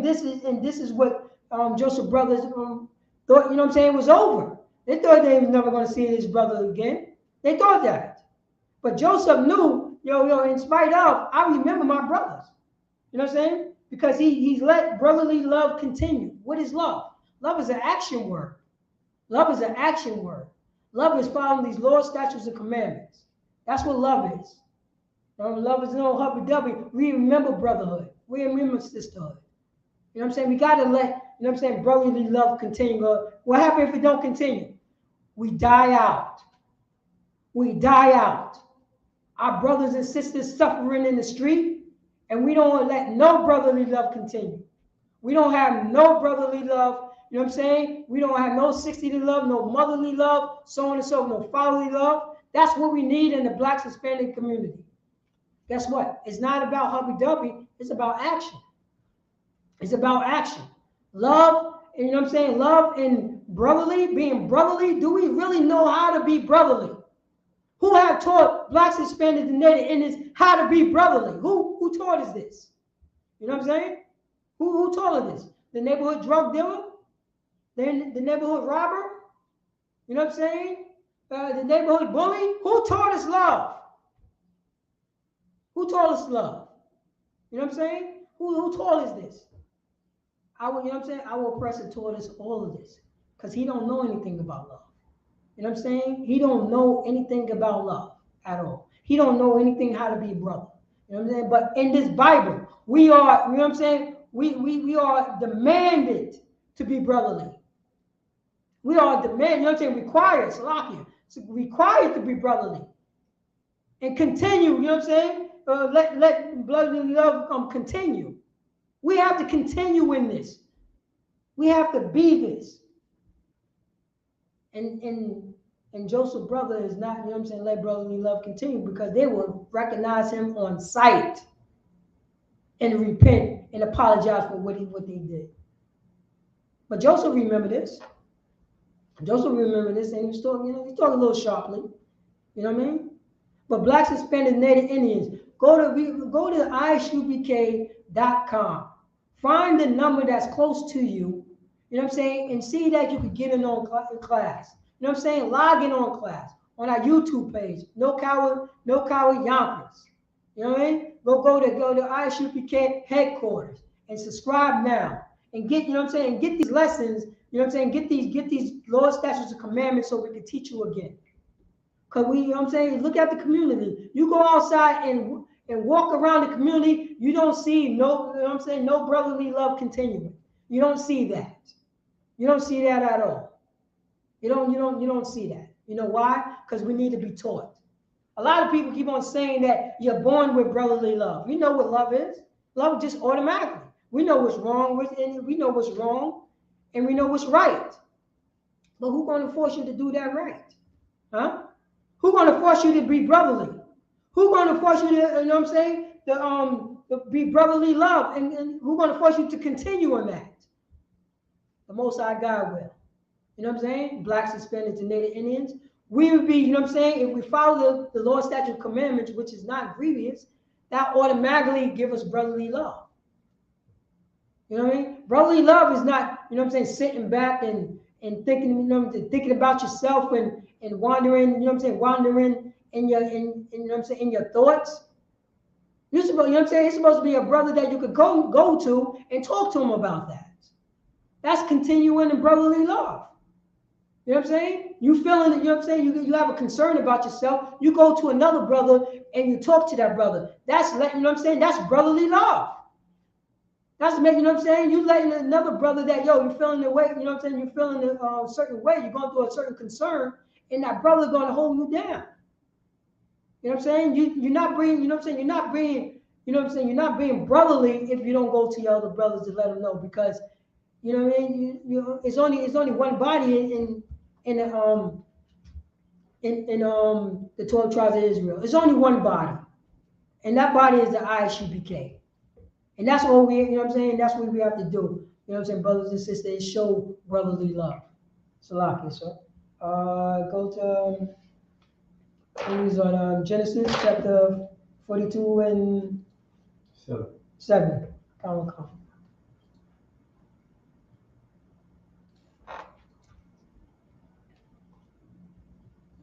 And this is what Joseph brothers thought, you know what I'm saying, was over. They thought they were never going to see his brother again. They thought that. But Joseph knew, in spite of, I remember my brothers. You know what I'm saying? Because he's let brotherly love continue. What is love? Love is an action word. Love is an action word. Love is following these laws, statutes, and commandments. That's what love is. Love is no hubby-dubby. We remember brotherhood. We remember sisterhood. You know what I'm saying? We got to let, you know what I'm saying, brotherly love continue. What happens if it don't continue? We die out. We die out. Our brothers and sisters suffering in the street, and we don't let no brotherly love continue. We don't have no brotherly love. You know what I'm saying? We don't have no sisterly love, no motherly love, so on and so forth, no fatherly love. That's what we need in the Black Hispanic community. Guess what? It's not about hubby-dubby. It's about action. It's about action. Love, you know what I'm saying? Love and brotherly, being brotherly. Do we really know how to be brotherly? Who have taught Blacks, Hispanics, and Native Indians how to be brotherly? Who taught us this? You know what I'm saying? Who taught us this? The neighborhood drug dealer? The neighborhood robber? You know what I'm saying? The neighborhood bully? Who taught us love? Who taught us love? You know what I'm saying? Who taught us this? You know what I'm saying? Our oppressor taught us all of this because he don't know anything about love. You know what I'm saying? He don't know anything about love at all. He don't know anything how to be a brother. You know what I'm saying? But in this Bible, we are, you know what I'm saying? We are demanded to be brotherly. We are demanded, you know what I'm saying? Required, Salakia. It's required to be brotherly. And continue, you know what I'm saying? Let brotherly love continue. We have to continue in this. We have to be this. And Joseph's brother is not, you know what I'm saying, let brotherly love continue because they will recognize him on sight. and repent and apologize for what they did. But Joseph remembered this. Joseph remembered this, and he's talking, he's talking a little sharply. You know what I mean? But blacks, Hispanics, Native Indians, go to isubk.com. Find the number that's close to you. You know what I'm saying? And see that you could get in on class. You know what I'm saying? Log in on class on our YouTube page. No coward Yonkers. You know what I mean? Go to ISUPK headquarters and subscribe now and get, you know what I'm saying? Get these lessons. You know what I'm saying? Get these laws, statutes, and commandments so we can teach you again. Because you know what I'm saying? Look at the community. You go outside and walk around the community, you don't see no, you know what I'm saying, no brotherly love continuing. You don't see that. You don't see that at all. You don't see that. You know why? Because we need to be taught. A lot of people keep on saying that you're born with brotherly love. You know what love is? Love just automatically. We know what's wrong with it, we know what's wrong, and we know what's right. But who's going to force you to do that right? Huh? Who's going to force you to be brotherly? Who's going to force you to, you know what I'm saying, to be brotherly love? And who's going to force you to continue on that? The Most High God will. You know what I'm saying? Blacks, Hispanics, and Native Indians. We would be, you know what I'm saying, if we follow the law, statute, commandments, which is not grievous, that automatically give us brotherly love. You know what I mean? Brotherly love is not, you know what I'm saying, sitting back and thinking, you know, thinking about yourself and wandering, you know what I'm saying, wandering in your, you know what I'm saying, in your thoughts. You're supposed, you know what I'm saying, it's supposed to be a brother that you could go to and talk to him about that. That's continuing in brotherly love. You know what I'm saying? You feeling, you know what I'm saying, you have a concern about yourself, you go to another brother and you talk to that brother. That's, you know what I'm saying, that's brotherly love. That's making, you know what I'm saying, you letting another brother that, yo, you're feeling the way, you know what I'm saying, you're feeling a certain way, you're going through a certain concern, and that brother going to hold you down. You know what I'm saying? You're not being, you know what I'm saying, you're not being, you know what I'm saying, you're not being brotherly if you don't go to your other brothers to let them know, because, you know what I mean, it's only one body in the 12 tribes of Israel. It's only one body, and that body is the ISUPK. And that's what we, you know what I'm saying, that's what we have to do. You know what I'm saying, brothers and sisters, show brotherly love. Salaki, sir. Go to, please, on Genesis chapter 42 and 7. Come.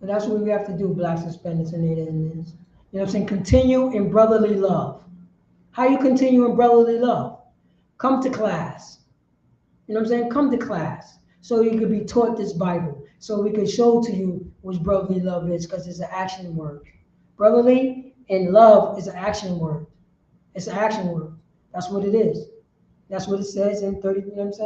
And that's what we have to do, blacks, Hispanics, and Native Indians. You know what I'm saying? Continue in brotherly love. How you continue in brotherly love? Come to class. You know what I'm saying? Come to class so you could be taught this Bible, so we can show to you what brotherly love is, because it's an action word. Brotherly and love is an action word. It's an action word. That's what it is. That's what it says in 30. You know what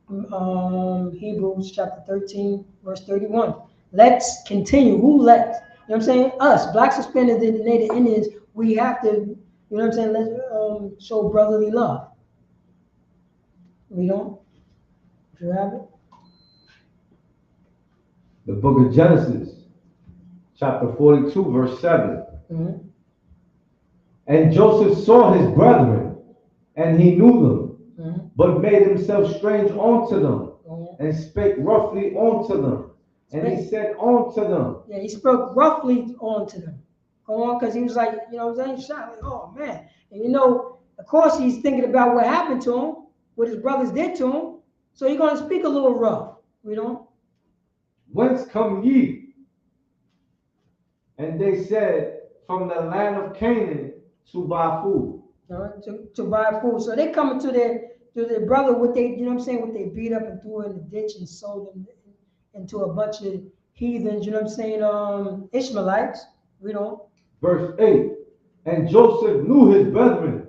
I'm saying? Hebrews chapter 13, verse 31. Let's continue. Who let? You know what I'm saying? Us, blacks, Hispanics, and Native Indians. We have to. You know what I'm saying? Let's show brotherly love. We don't. Do you have it? The book of Genesis, chapter 42, verse 7. Mm-hmm. And Joseph saw his brethren, and he knew them, Mm-hmm. but made himself strange unto them, Mm-hmm. and spake roughly unto them. And he said unto them. Yeah, he spoke roughly unto them. Go on, because he was like, you know what I'm saying? Shot like, oh man. And you know, of course he's thinking about what happened to him, what his brothers did to him. So he's going to speak a little rough. You know? Whence come ye? And they said, from the land of Canaan to buy food. To buy food. So they coming to their brother with they, you know what I'm saying, what they beat up and threw in the ditch and sold them into a bunch of heathens, you know what I'm saying, Ishmaelites, you know. Verse 8, and Joseph knew his brethren,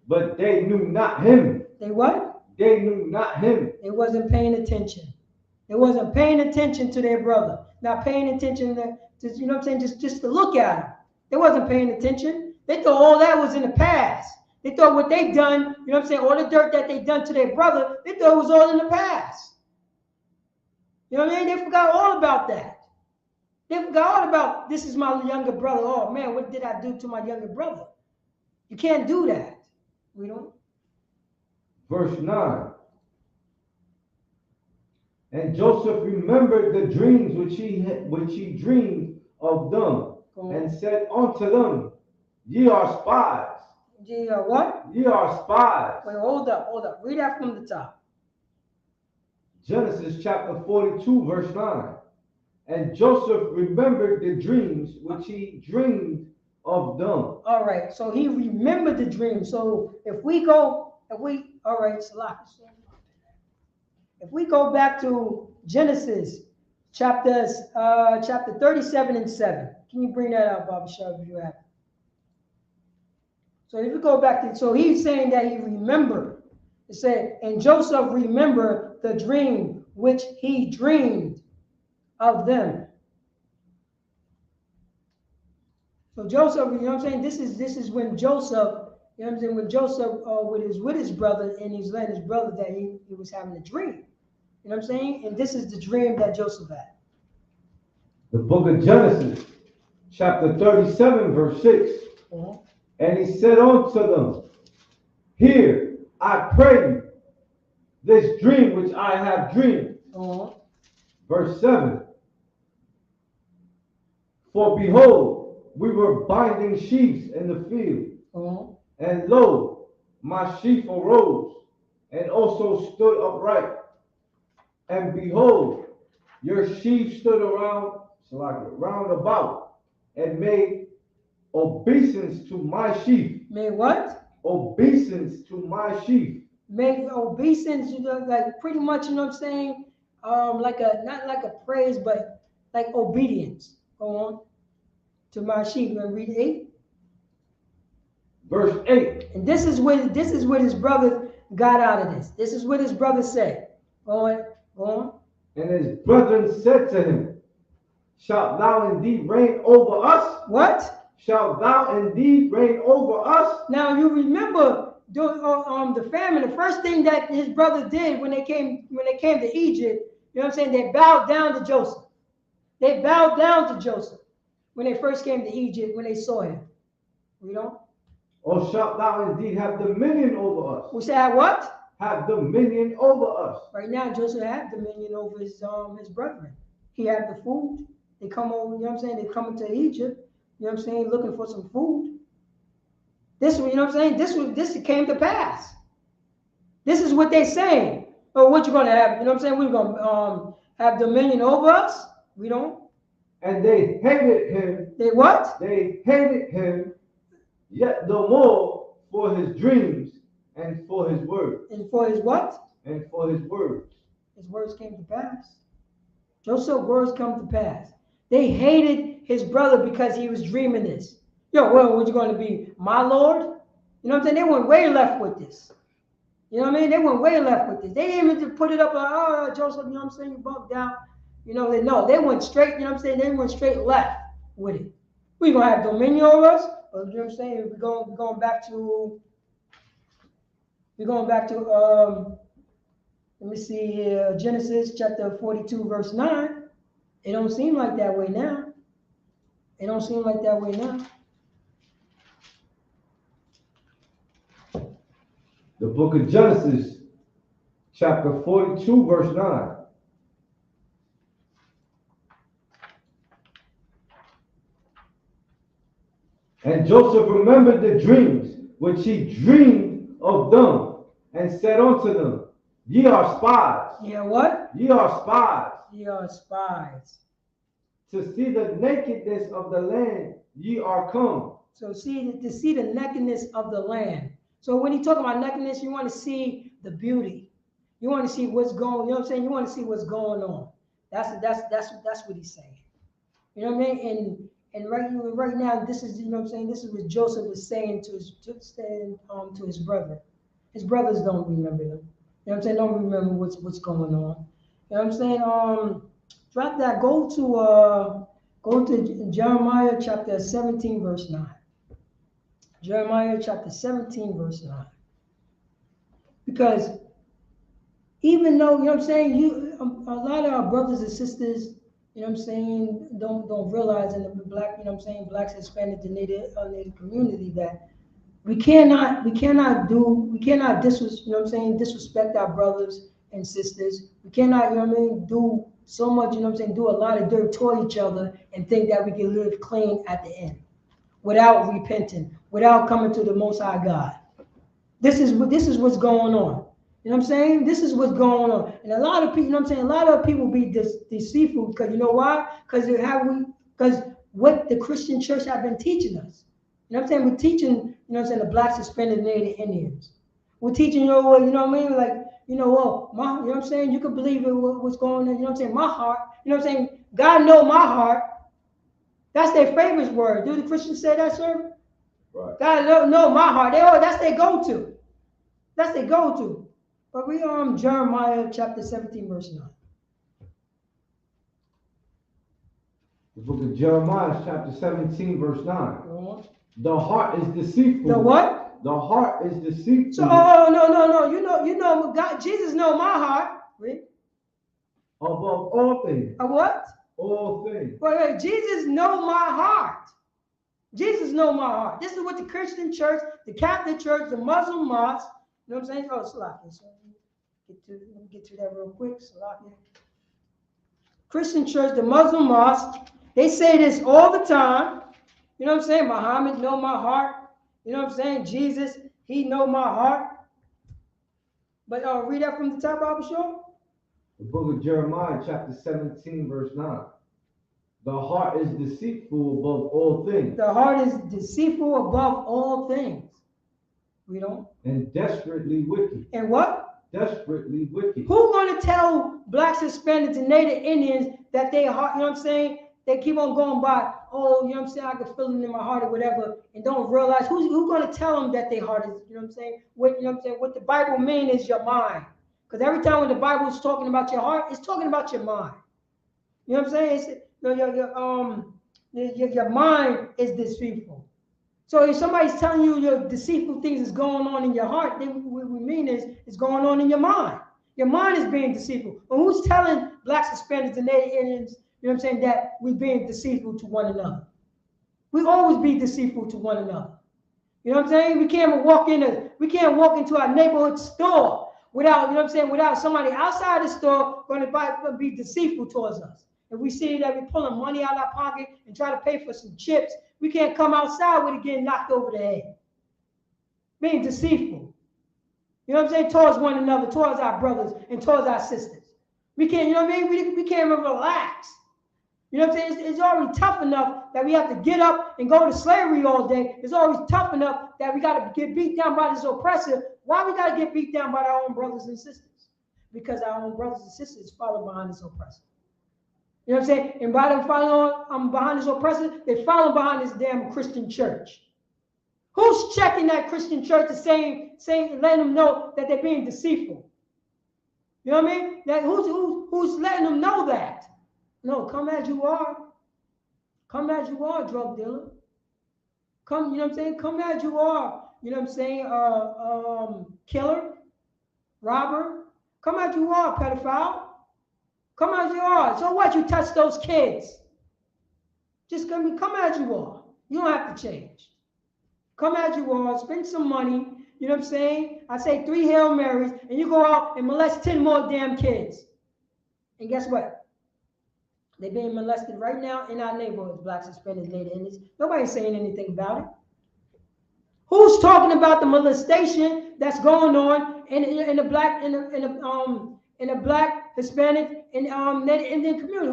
but they knew not him. They what? They knew not him. They wasn't paying attention. They wasn't paying attention to their brother. Not paying attention to you know what I'm saying, just to look at him. They wasn't paying attention. They thought all that was in the past. They thought what they done, you know what I'm saying, all the dirt that they done to their brother, they thought it was all in the past. You know what I mean? They forgot all about that. They forgot all about, this is my younger brother. Oh man, what did I do to my younger brother? You can't do that. We don't. Verse 9. And Joseph remembered the dreams which he dreamed of them, and said unto them, Ye are spies. Ye are what? Ye are spies. Wait, hold up. Read that from the top. Genesis chapter 42, verse 9. And Joseph remembered the dreams which he dreamed of them. All right, so he remembered the dream. So all right, Salaki. If we go back to Genesis chapter 37 and 7, can you bring that out, Baba Shah, if you have it? So if you go back to, so he's saying that he remembered. It said, and Joseph remembered the dream which he dreamed of them. So Joseph, you know what I'm saying? This is when Joseph, you know what I'm saying, when Joseph with his brother, and he's letting his brother that he was having a dream. You know what I'm saying? And this is the dream that Joseph had. The book of Genesis, chapter 37, verse 6. Uh-huh. And he said unto them, Hear, I pray you, this dream which I have dreamed. Uh-huh. Verse 7. For behold, we were binding sheaves in the field. Uh-huh. And lo, my sheaf arose, and also stood upright. And behold, your sheep stood round about, and made obeisance to my sheep. Made what? Obeisance to my sheep. Made obeisance, you know, like pretty much, you know what I'm saying? Like not like a praise, but like obedience. Go on. To my sheep. You want to read 8? Verse 8. And this is what his brother got out of this. This is what his brother said. Go on. And his brethren said to him, Shalt thou indeed reign over us? What? Shalt thou indeed reign over us? Now you remember the famine. The first thing that his brother did when they came to Egypt, you know what I'm saying? They bowed down to Joseph. They bowed down to Joseph when they first came to Egypt, when they saw him. You know? Or shalt thou indeed have dominion over us? We say have what? Have dominion over us. Right now, Joseph had dominion over his brethren. He had the food. They come over, you know what I'm saying? They come into Egypt, you know what I'm saying, looking for some food. This, you know what I'm saying? This came to pass. This is what they saying. Oh, what you gonna have? You know what I'm saying? We're gonna have dominion over us? We don't. And they hated him. They what? They hated him yet the more for his dreams and for his words. And for his what? And for his words. His words came to pass. Joseph's words come to pass. They hated his brother because he was dreaming this. Yo, well, what you going to be, my Lord? You know what I'm saying? They went way left with this. You know what I mean? They went way left with this. They didn't even just put it up like, oh, Joseph, you know what I'm saying? You bugged out. You know, they went straight, you know what I'm saying? They went straight left with it. We going to have dominion over us? Or, you know what I'm saying? We're going back to, let me see here, Genesis chapter 42, verse 9. It don't seem like that way now. It don't seem like that way now. The book of Genesis, chapter 42, verse 9. And Joseph remembered the dreams which he dreamed of them, and said unto them, Ye are spies. Yeah, what? Ye are spies. Ye are spies. To see the nakedness of the land ye are come. So to see the nakedness of the land. So when you talk about nakedness, you want to see the beauty. You want to see what's going, you know what I'm saying? You want to see what's going on. That's what he's saying. You know what I mean? And right now, this is, you know what I'm saying, this is what Joseph is saying to his brother. His brothers don't remember him. You know what I'm saying? Don't remember what's going on. You know what I'm saying? Drop that. Go to Jeremiah chapter 17, verse 9. Jeremiah chapter 17, verse 9. Because even though, you know what I'm saying, a lot of our brothers and sisters, you know what I'm saying, don't realize in the black, you know what I'm saying, blacks, Hispanic, the Native community that we cannot disrespect our brothers and sisters. We cannot, do so much, do a lot of dirt toward each other and think that we can live clean at the end without repenting, without coming to the Most High God. This is what's going on. You know what I'm saying? This is what's going on. And a lot of people, a lot of people be deceitful because you know why? Because what the Christian church have been teaching us. You know what I'm saying? We're teaching, the black suspended Native Indians. We're teaching, like, you can believe in what's going on, my heart, God know my heart. That's their favorite word. Do the Christians say that, sir? Right. God know my heart. That's their go-to. That's their go-to. But we Jeremiah chapter 17, verse 9. The book of Jeremiah, chapter 17, verse 9. Uh-huh. The heart is deceitful. The what? The heart is deceitful. So, no. God, Jesus know my heart. Read. Above all things. A what? All things. Wait. Jesus know my heart. Jesus know my heart. This is what the Christian church, the Catholic church, the Muslim mosque. You know what I'm saying? Oh, Salakia. So let me get to that real quick. Salakia. Christian church, the Muslim mosque, they say this all the time. You know what I'm saying? Muhammad know my heart. You know what I'm saying? Jesus, he know my heart. But read that from the top, Bible Show. The book of Jeremiah, chapter 17, verse 9. The heart is deceitful above all things. The heart is deceitful above all things. We don't. And desperately wicked. And what? Desperately wicked. Who's going to tell blacks, Hispanics, and Native Indians that they heart, you know what I'm saying? They keep on going by, oh, you know what I'm saying? I can feel it in my heart or whatever, and don't realize who's going to tell them that their heart is, you know what I'm saying? What the Bible means is your mind. Because every time when the Bible is talking about your heart, it's talking about your mind. You know what I'm saying? Your mind is deceitful. So if somebody's telling you your deceitful things is going on in your heart, then what we mean is it's going on in your mind. Your mind is being deceitful. But who's telling blacks, Hispanics, and Native Indians, you know what I'm saying, that we're being deceitful to one another? We always be deceitful to one another. You know what I'm saying? We can't walk into our neighborhood store without, you know what I'm saying, without somebody outside the store going to be deceitful towards us. If we see that we're pulling money out of our pocket and try to pay for some chips, we can't come outside with it getting knocked over the head. Being deceitful. You know what I'm saying? Towards one another, towards our brothers, and towards our sisters. We can't, you know what I mean? We can't even relax. You know what I'm saying? It's already tough enough that we have to get up and go to slavery all day. It's always tough enough that we got to get beat down by this oppressor. Why we got to get beat down by our own brothers and sisters? Because our own brothers and sisters follow behind this oppressor. You know what I'm saying? And by them following behind this oppressor, they follow behind this damn Christian church. Who's checking that Christian church and saying, letting them know that they're being deceitful? You know what I mean? That who's letting them know that? No, come as you are. Come as you are, drug dealer. Come, you know what I'm saying? Come as you are. You know what I'm saying? Killer, robber. Come as you are, pedophile. Come as you are. So what? You touch those kids. Just come as you are. You don't have to change. Come as you are. Spend some money. You know what I'm saying? I say 3 Hail Marys, and you go out and molest 10 more damn kids. And guess what? They're being molested right now in our neighborhoods, blacks, Hispanics, Native Indians. Nobody's saying anything about it. Who's talking about the molestation that's going on in the black Hispanic, and Indian community?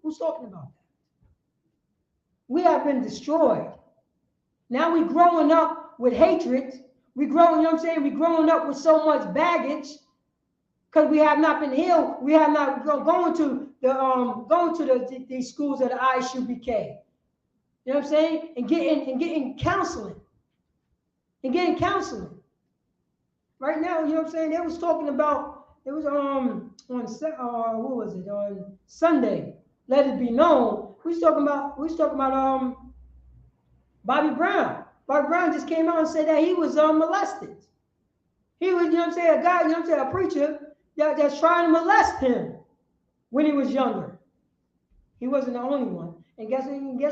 Who's talking about that? We have been destroyed. Now we're growing up with hatred. We're growing, you know what I'm saying? We're growing up with so much baggage because we have not been healed. We have not going to these schools of the ISUBK. You know what I'm saying? And getting counseling. And getting counseling. Right now, you know what I'm saying? They was talking about, it was on what was it? On Sunday, Let It Be Known. We was talking about Bobby Brown. Bobby Brown just came out and said that he was molested. He was, you know what I'm saying, a guy, you know what I'm saying, a preacher that's trying to molest him when he was younger. He wasn't the only one. And guess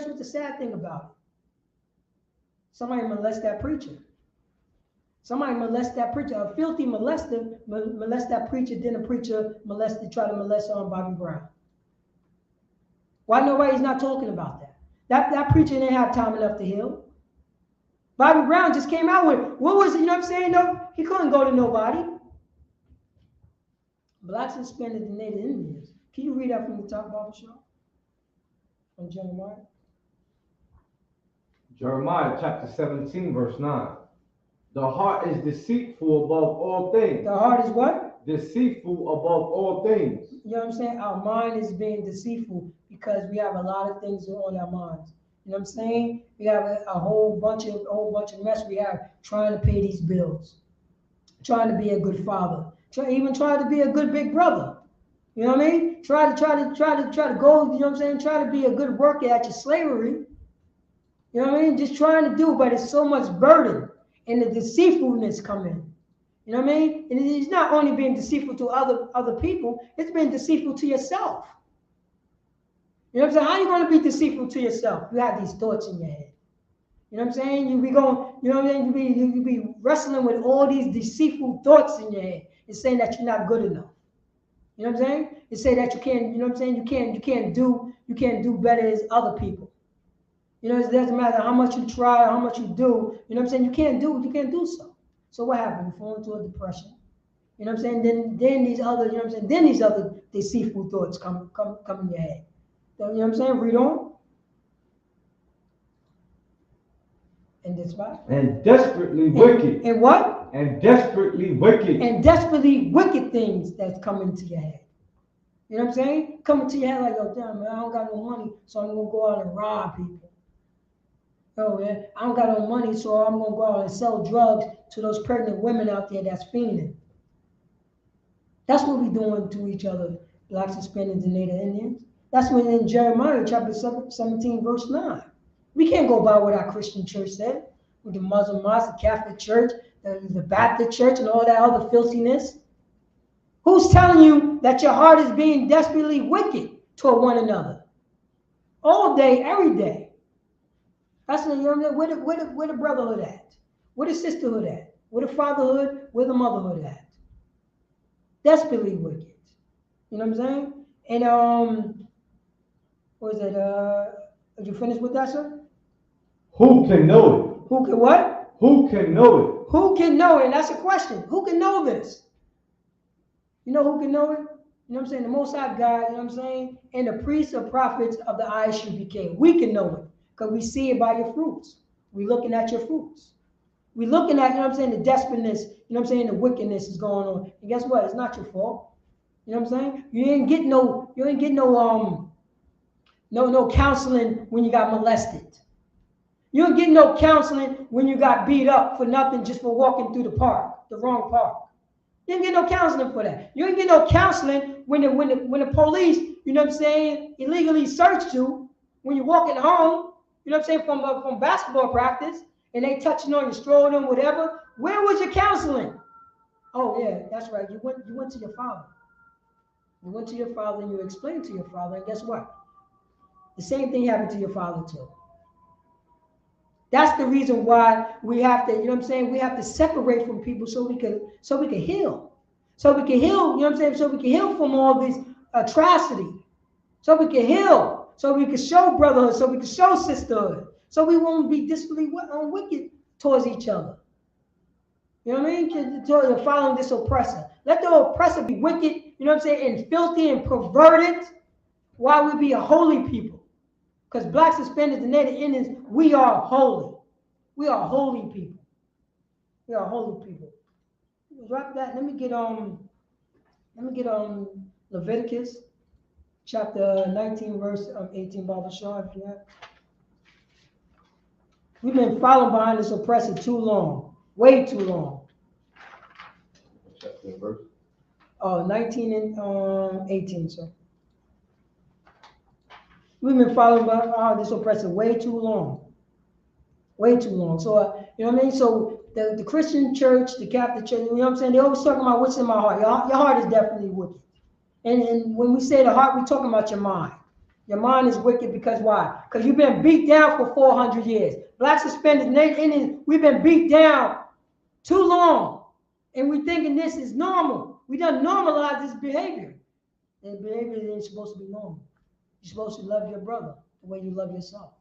what the sad thing about it? Somebody molest that preacher. Somebody molest that preacher. A filthy molester molest that preacher, then a preacher try to molest on Bobby Brown. Why nobody's not talking about that? That preacher didn't have time enough to heal. Bobby Brown just came out with, what was it, you know what I'm saying? No, he couldn't go to nobody. Blacks suspended the Native Indians. Can you read that from the top, Barbara Shaw? From Jeremiah? Jeremiah chapter 17, verse 9. The heart is deceitful above all things. The heart is what? Deceitful above all things. You know what I'm saying? Our mind is being deceitful because we have a lot of things on our minds. You know what I'm saying? We have a whole bunch of mess we have trying to pay these bills, trying to be a good father, even trying to be a good big brother. You know what I mean? Try to go. You know what I'm saying? Try to be a good worker at your slavery. You know what I mean? Just trying to do, but it's so much burden and the deceitfulness come in. You know what I mean? And it's not only being deceitful to other people, it's being deceitful to yourself. You know what I'm saying? How are you going to be deceitful to yourself? You have these thoughts in your head. You know what I'm saying? You be going, you know what I mean? You be wrestling with all these deceitful thoughts in your head. It's saying that you're not good enough. You know what I'm saying? It's saying that you can't, you know what I'm saying? You can't do better as other people. You know, it doesn't matter how much you try or how much you do. You know what I'm saying? You can't do so. So what happened? You fall into a depression. You know what I'm saying? Then these other, you know what I'm saying? Then these other deceitful thoughts come in your head. You know what I'm saying? Read on. And this what? And desperately wicked. And what? And desperately wicked. And desperately wicked things that's coming to your head. You know what I'm saying? Coming to your head like, oh, damn, man, I don't got no money, so I'm going to go out and rob people. Oh, man, I don't got no money, so I'm going to go out and sell drugs to those pregnant women out there that's fiending. That's what we're doing to each other, Blacks, Hispanics, and Native Indians. That's when in Jeremiah chapter 17, verse 9. We can't go by what our Christian church said, with the Muslim mosque, the Catholic church, the Baptist church, and all that other filthiness. Who's telling you that your heart is being desperately wicked toward one another? All day, every day. That's where the brotherhood at? Where the sisterhood at? Where the fatherhood? Where the motherhood at? Desperately wicked. You know what I'm saying? And what is it? Did you finish with that, sir? Who can know it? Who can what? Who can know it? Who can know it? And that's a question. Who can know this? You know who can know it? You know what I'm saying? The Most High God, you know what I'm saying? And the priests or prophets of the eyes should be king. We can know it because we see it by your fruits. We're looking at your fruits. We're looking at, you know what I'm saying, the desperateness, you know what I'm saying, the wickedness is going on. And guess what? It's not your fault. You know what I'm saying? You ain't get no counseling when you got molested. You don't get no counseling when you got beat up for nothing just for walking through the park, the wrong park. You didn't get no counseling for that. You didn't get no counseling when the police, you know what I'm saying, illegally searched you when you're walking home, you know what I'm saying, from basketball practice, and they touching on you, strolling on, whatever. Where was your counseling? Oh yeah, that's right. You went to your father. You went to your father and you explained to your father, and guess what? The same thing happened to your father too. That's the reason why we have to, you know what I'm saying, we have to separate from people so we can heal. So we can heal, you know what I'm saying, so we can heal from all this atrocity. So we can heal, so we can show brotherhood, so we can show sisterhood, so we won't be desperately wicked towards each other. You know what I mean? Following this oppressor. Let the oppressor be wicked, you know what I'm saying, and filthy and perverted, while we be a holy people. Because Blacks, Hispanics, and Native Indians, we are holy. We are holy people. We are holy people. Drop that. Let me get Leviticus chapter 19, verse 18, Barbara Shaw, if you have. We've been following behind this oppressor too long. Way too long. Chapter and verse? 19 and 18, sir. We've been following behind this oppressor way too long. Way too long. So, you know what I mean? So the Christian church, the Catholic church, you know what I'm saying? They always talking about what's in my heart. Your heart is definitely wicked. And when we say the heart, we're talking about your mind. Your mind is wicked because why? Because you've been beat down for 400 years. Blacks, Hispanics, Native Indians, we've been beat down too long. And we're thinking this is normal. We done normalize this behavior. And behavior ain't supposed to be normal. You're supposed to love your brother the way you love yourself.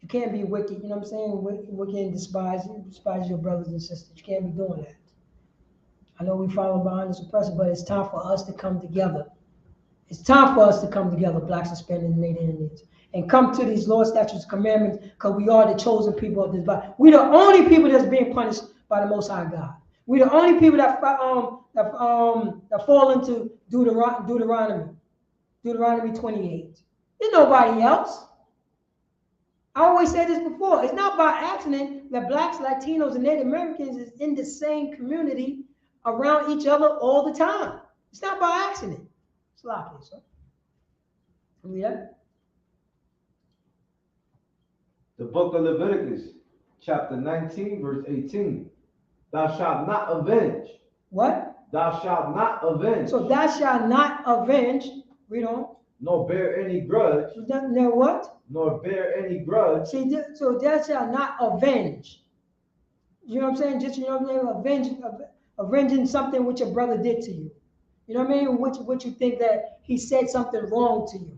You can't be wicked, you know what I'm saying? Wicked and despise your brothers and sisters. You can't be doing that. I know we follow behind this oppressor, but it's time for us to come together. It's time for us to come together, Blacks, Hispanics, and Native Indians, and come to these laws, statutes, commandments, because we are the chosen people of this body. We're the only people that's being punished by the Most High God. We're the only people that fall into Deuteronomy 28. There's nobody else. I always said this before. It's not by accident that Blacks, Latinos, and Native Americans is in the same community around each other all the time. It's not by accident. It's likely, sir. Read that. The book of Leviticus, chapter 19, verse 18. Thou shalt not avenge. What? Thou shalt not avenge. So thou shalt not avenge. Read on. Nor bear any grudge. Now what? Nor bear any grudge. See, so thou shalt not avenge. You know what I'm saying? Just, you know what I'm saying? Avenging something which your brother did to you. You know what I mean? What you think that he said something wrong to you.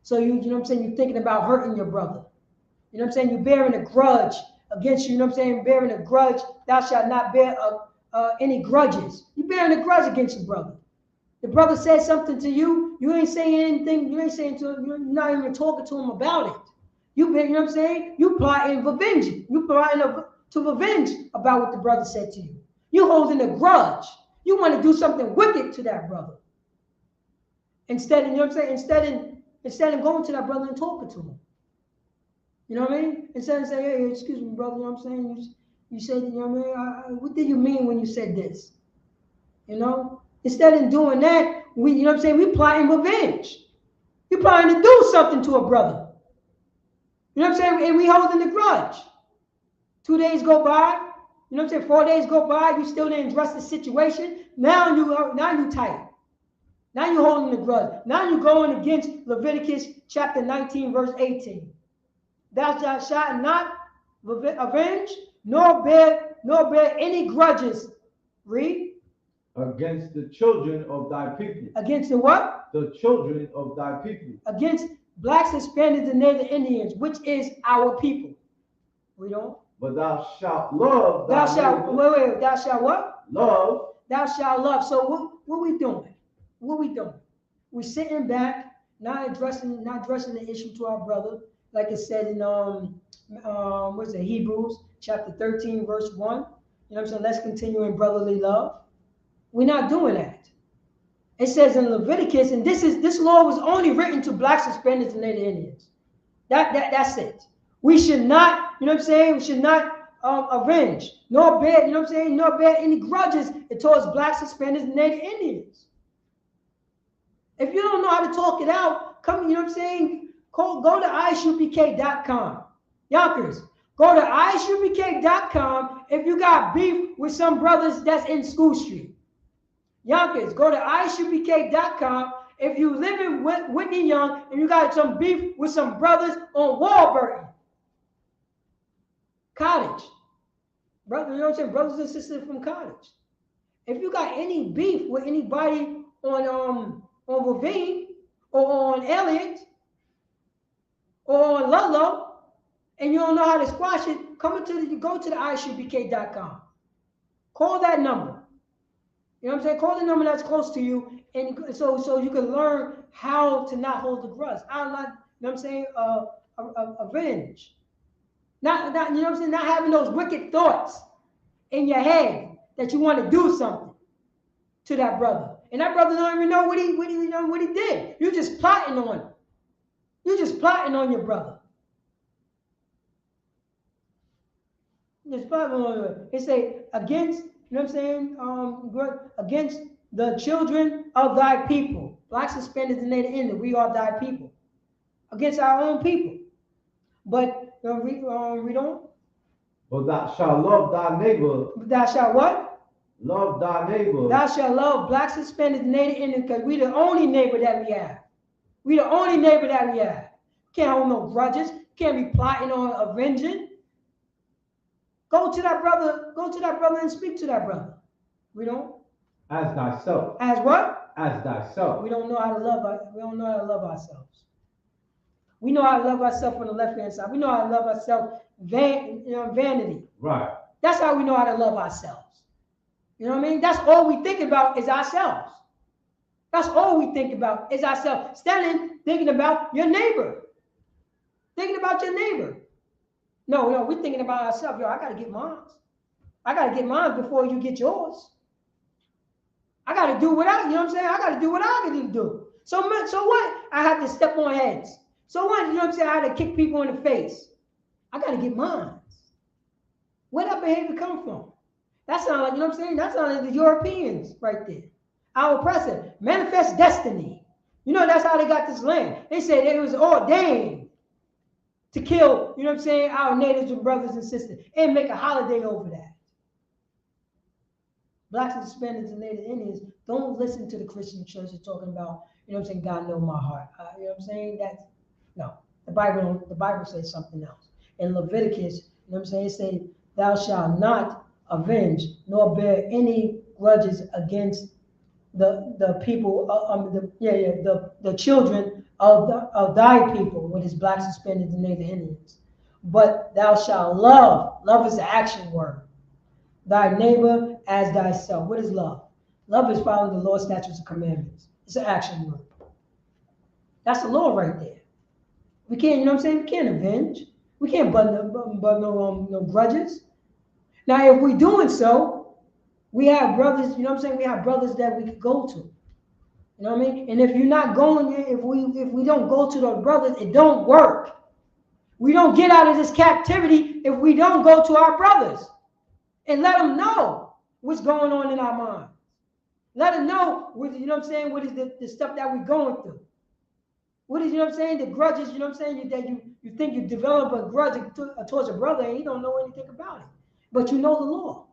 So you know what I'm saying? You're thinking about hurting your brother. You know what I'm saying? You're bearing a grudge against you. You know what I'm saying? Bearing a grudge. Thou shalt not bear any grudges. You're bearing a grudge against your brother. The brother said something to you. You ain't saying anything. You ain't saying to him. You're not even talking to him about it. You know what I'm saying? You plotting revenge. You plotting to revenge about what the brother said to you. You holding a grudge. You want to do something wicked to that brother. Instead of, you know what I'm saying? Instead of going to that brother and talking to him. You know what I mean? Instead of saying, hey, excuse me, brother, you know what I'm saying? You said, you know what I mean? What did you mean when you said this? You know? Instead of doing that, you know what I'm saying? We plotting revenge. You're plotting to do something to a brother. You know what I'm saying? And we holding the grudge. 2 days go by. You know what I'm saying? 4 days go by. You still didn't address the situation. Now you tight. Now you're holding the grudge. Now you're going against Leviticus chapter 19, verse 18. Thou shalt not avenge, nor bear any grudges. Read. Against the children of thy people. Against the what? The children of thy people. Against Blacks, Hispanics, and Native Indians, which is our people. Read on. But thou shalt love Thou thy shalt, neighbor. wait, thou shalt what? Love. Thou shalt love. So what we doing? What we doing? We're sitting back, not addressing the issue to our brother, like it said in what's it, Hebrews chapter 13, verse 1. You know what I'm saying? Let's continue in brotherly love. We're not doing that. It says in Leviticus, and this law was only written to Blacks, Hispanics, and Native Indians. That's it. We should not, you know what I'm saying? We should not avenge, nor bear, you know what I'm saying? Nor bear any grudges towards Blacks, Hispanics, and Native Indians. If you don't know how to talk it out, come, you know what I'm saying? Go to ishupk.com. Yonkers, go to ishupk.com if you got beef with some brothers that's in School Street. Yonkers, go to ishupk.com if you live in Whitney Young and you got some beef with some brothers on Warburton. Cottage. Brother, you know what I'm saying? Brothers and sisters from Cottage. If you got any beef with anybody on Ravine or on Elliott or on Ludlow, and you don't know how to squash it, go to the ishupk.com. Call that number. You know what I'm saying? Call the number that's close to you, and so you can learn how to not hold the grudge. How not, you know what I'm saying? Avenge. Not, you know what I'm saying? Not having those wicked thoughts in your head that you want to do something to that brother, and that brother don't even know what he did. You're just plotting on him. You're just plotting on your brother. Just plotting on him. It say against. You know what I'm saying? Against the children of thy people. Blacks, Hispanics, and Native Indians, we are thy people. Against our own people. But read on. But thou shalt love thy neighbor. Thou shalt what? Love thy neighbor. Thou shalt love Blacks, Hispanics, and Native Indians, because we the only neighbor that we have. We the only neighbor that we have. Can't hold no grudges. Can't be plotting on avenging. Go to that brother and speak to that brother. We don't. As thyself. As what? As thyself. We don't know how to love. We don't know how to love ourselves. We know how to love ourselves on the left hand side. We know how to love ourselves vanity. Right. That's how we know how to love ourselves. You know what I mean? That's all we think about is ourselves. That's all we think about is ourselves. Standing thinking about your neighbor. Thinking about your neighbor. No, we're thinking about ourselves. Yo, I got to get mine. I got to get mine before you get yours. I got to do what I, you know what I'm saying? I got to do what I got to do. So what? I have to step on heads. So what? You know what I'm saying? I had to kick people in the face. I got to get mine. Where that behavior come from? That sounds like, you know what I'm saying? That sounds like the Europeans right there. Our oppressor, manifest destiny. You know, that's how they got this land. They said it was ordained to kill, you know what I'm saying, our natives and brothers and sisters and make a holiday over that. Blacks and Hispanics and Native Indians, don't listen to the Christian churches talking about, you know what I'm saying, God knows my heart. You know what I'm saying? That's, no. The Bible says something else. In Leviticus, you know what I'm saying, it says, thou shalt not avenge nor bear any grudges against the people, the children of thy people, what is blacks, Hispanics, and Native Indians. But thou shalt love. Love is the action word. Thy neighbor as thyself. What is love? Love is following the law, statutes, and commandments. It's an action word. That's the law right there. We can't, you know what I'm saying? We can't avenge. We can't but no grudges. Now, if we're doing so, we have brothers, you know what I'm saying? We have brothers that we could go to. You know what I mean? And if you're not going, if we don't go to those brothers, it don't work. We don't get out of this captivity if we don't go to our brothers and let them know what's going on in our minds. Let them know, you know what I'm saying, what is the stuff that we're going through. What is, you know what I'm saying, the grudges, you know what I'm saying, that you think you develop a grudge towards a brother and you don't know anything about it. But you know the law.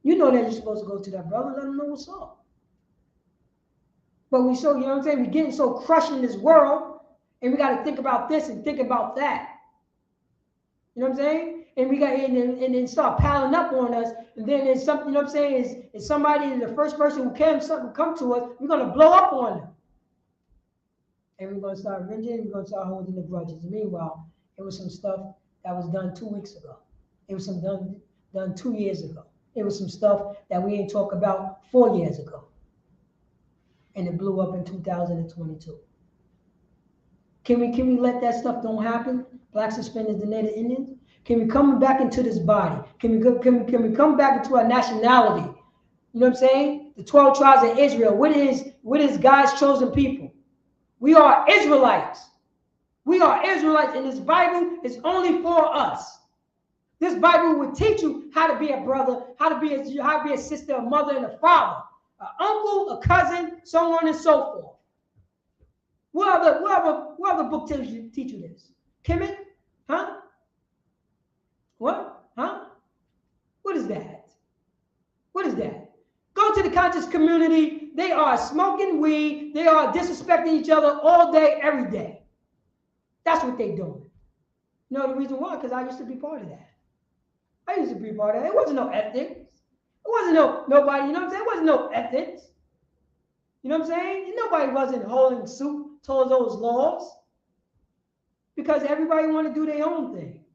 You know that you're supposed to go to that brother, let him know what's up. But we so, you know what I'm saying, we're getting so crushed in this world, and we got to think about this and think about that. You know what I'm saying? And we got and then start piling up on us, and then there's something, you know what I'm saying, is somebody, the first person who come to us, we're gonna blow up on them. And we're gonna start avenging, we're gonna start holding the grudges. And meanwhile, it was some stuff that was done 2 weeks ago. It was some done 2 years ago. It was some stuff that we ain't talk about 4 years ago. And it blew up in 2022. Can we let that stuff don't happen? Blacks, Hispanics, and Native Indians? Can we come back into this body? Can we come back into our nationality? You know what I'm saying? The 12 tribes of Israel. What is God's chosen people? We are Israelites. We are Israelites, and this Bible is only for us. This Bible will teach you how to be a brother, how to be a sister, a mother, and a father, an uncle, a cousin, so on and so forth. What other book teach you this? Kemet? Huh? What? Huh? What is that? What is that? Go to the conscious community. They are smoking weed. They are disrespecting each other all day, every day. That's what they're doing. You know the reason why? Because I used to be part of that. I used to be part of that. It wasn't no ethics. It wasn't nobody, you know what I'm saying? It wasn't no ethics. You know what I'm saying? Nobody wasn't holding suit towards those laws. Because everybody want to do their own thing.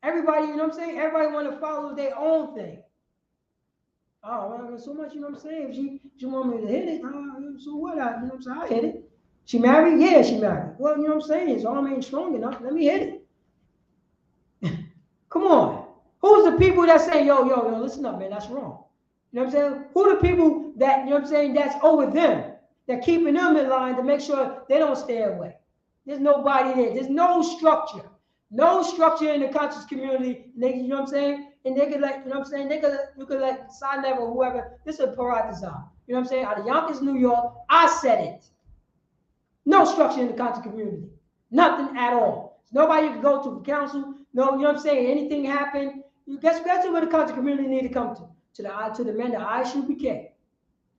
Everybody, you know what I'm saying? Everybody want to follow their own thing. Oh, well, so much, you know what I'm saying? If she want me to hit it, so what? You know what I'm saying? I hit it. She married? Yeah, she married. Well, you know what I'm saying? His arm ain't strong enough. Let me hit it. Come on. Who's the people that say, yo, listen up, man, that's wrong? You know what I'm saying? Who the people that, you know what I'm saying, that's over them, that keeping them in line to make sure they don't stay away? There's nobody there. There's no structure. No structure in the conscious community. They, you know what I'm saying? And they could like, you know what I'm saying? You could like sign that or whoever. This is a paratizar. You know what I'm saying? Out of Yonkers, New York, I said it. No structure in the conscious community. Nothing at all. Nobody you can go to council. No, you know what I'm saying? Anything happen, you guess where the conscious community need to come to. To the men that ISUPK.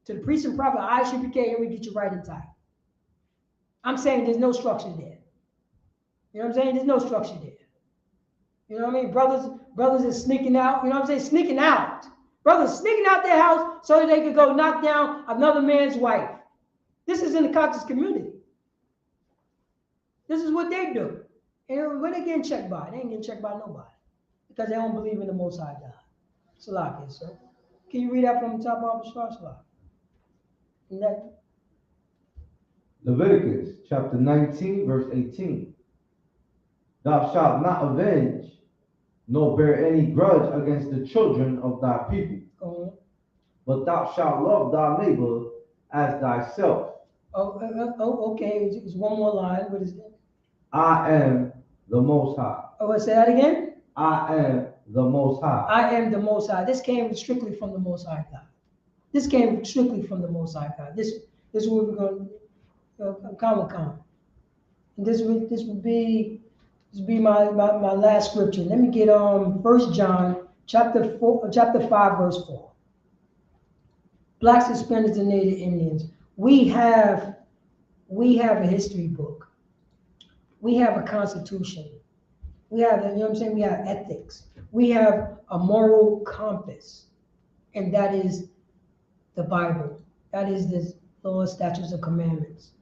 To the priest and prophet ISUPK, and we get you right in time. I'm saying there's no structure there. You know what I'm saying? There's no structure there. You know what I mean? Brothers are sneaking out. You know what I'm saying? Sneaking out. Brothers sneaking out their house so that they could go knock down another man's wife. This is in the conscious community. This is what they do. And what they getting checked by? They ain't getting checked by nobody. Because they don't believe in the Most High God. Salaki, sir. Can you read that from the top of the Salaki? Leviticus chapter 19, verse 18. Thou shalt not avenge, nor bear any grudge against the children of thy people. But thou shalt love thy neighbor as thyself. Okay. It's one more line. What is it? I am the Most High. Oh, say that again? I am the Most High. I am the Most High. This came strictly from the Most High God. This came strictly from the Most High God. This is what we're going to come. And this would be my last scripture. Let me get 1 John chapter 5 verse 4. Blacks, Hispanics, and Native Indians. We have a history book. We have a constitution. We have, you know what I'm saying? We have ethics. We have a moral compass, and that is the Bible. That is the law, statutes, and commandments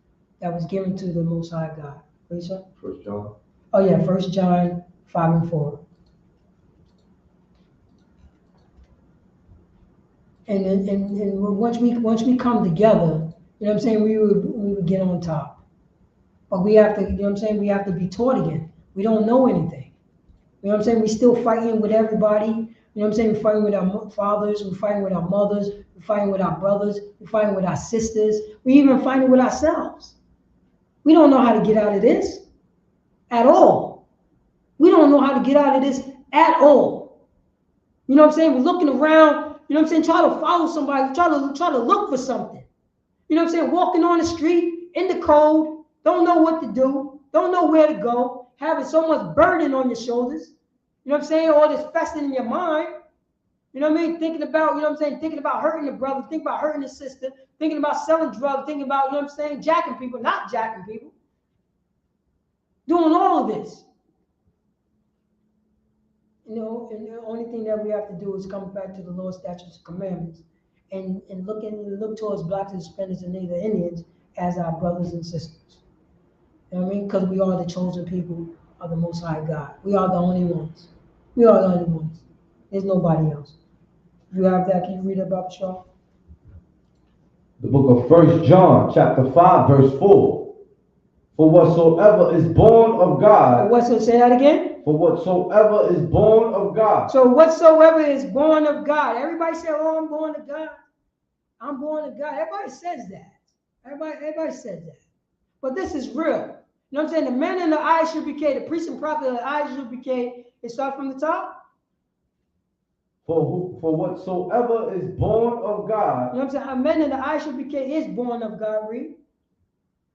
that was given to the Most High God. What is that? 1 John. Oh yeah, 1 John 5 and 4. And once we come together, you know what I'm saying, we would get on top. But we have to, you know what I'm saying, we have to be taught again. We don't know anything. You know what I'm saying? We're still fighting with everybody. You know what I'm saying? We're fighting with our fathers. We're fighting with our mothers. We're fighting with our brothers. We're fighting with our sisters. We're even fighting with ourselves. We don't know how to get out of this at all. We don't know how to get out of this at all. You know what I'm saying? We're looking around, you know what I'm saying? Try to follow somebody, try to look for something. You know what I'm saying? Walking on the street in the cold, don't know what to do, don't know where to go, having so much burden on your shoulders. You know what I'm saying? All this festering in your mind. You know what I mean? Thinking about, you know what I'm saying? Thinking about hurting the brother, thinking about hurting the sister, thinking about selling drugs, thinking about, you know what I'm saying? Jacking people, not jacking people. Doing all of this. You know, and the only thing that we have to do is come back to the law, statutes, and commandments, and look towards blacks, Hispanics, and Native Indians as our brothers and sisters. You know what I mean? Because we are the chosen people of the Most High God. We are the only ones. We are the only ones. There's nobody else. If you have that, can you read about the show? The book of 1 John, chapter 5, verse 4. For whatsoever is born of God. Say that again? For whatsoever is born of God. So whatsoever is born of God. Everybody say, oh, I'm born of God. I'm born of God. Everybody says that. Everybody says that. But this is real. You know what I'm saying? The man in the eye should be K. The priest and prophet in the eye should be K. It starts from the top. For whatsoever is born of God. You know what I'm saying? A man in the eye should be K. Is born of God. Read.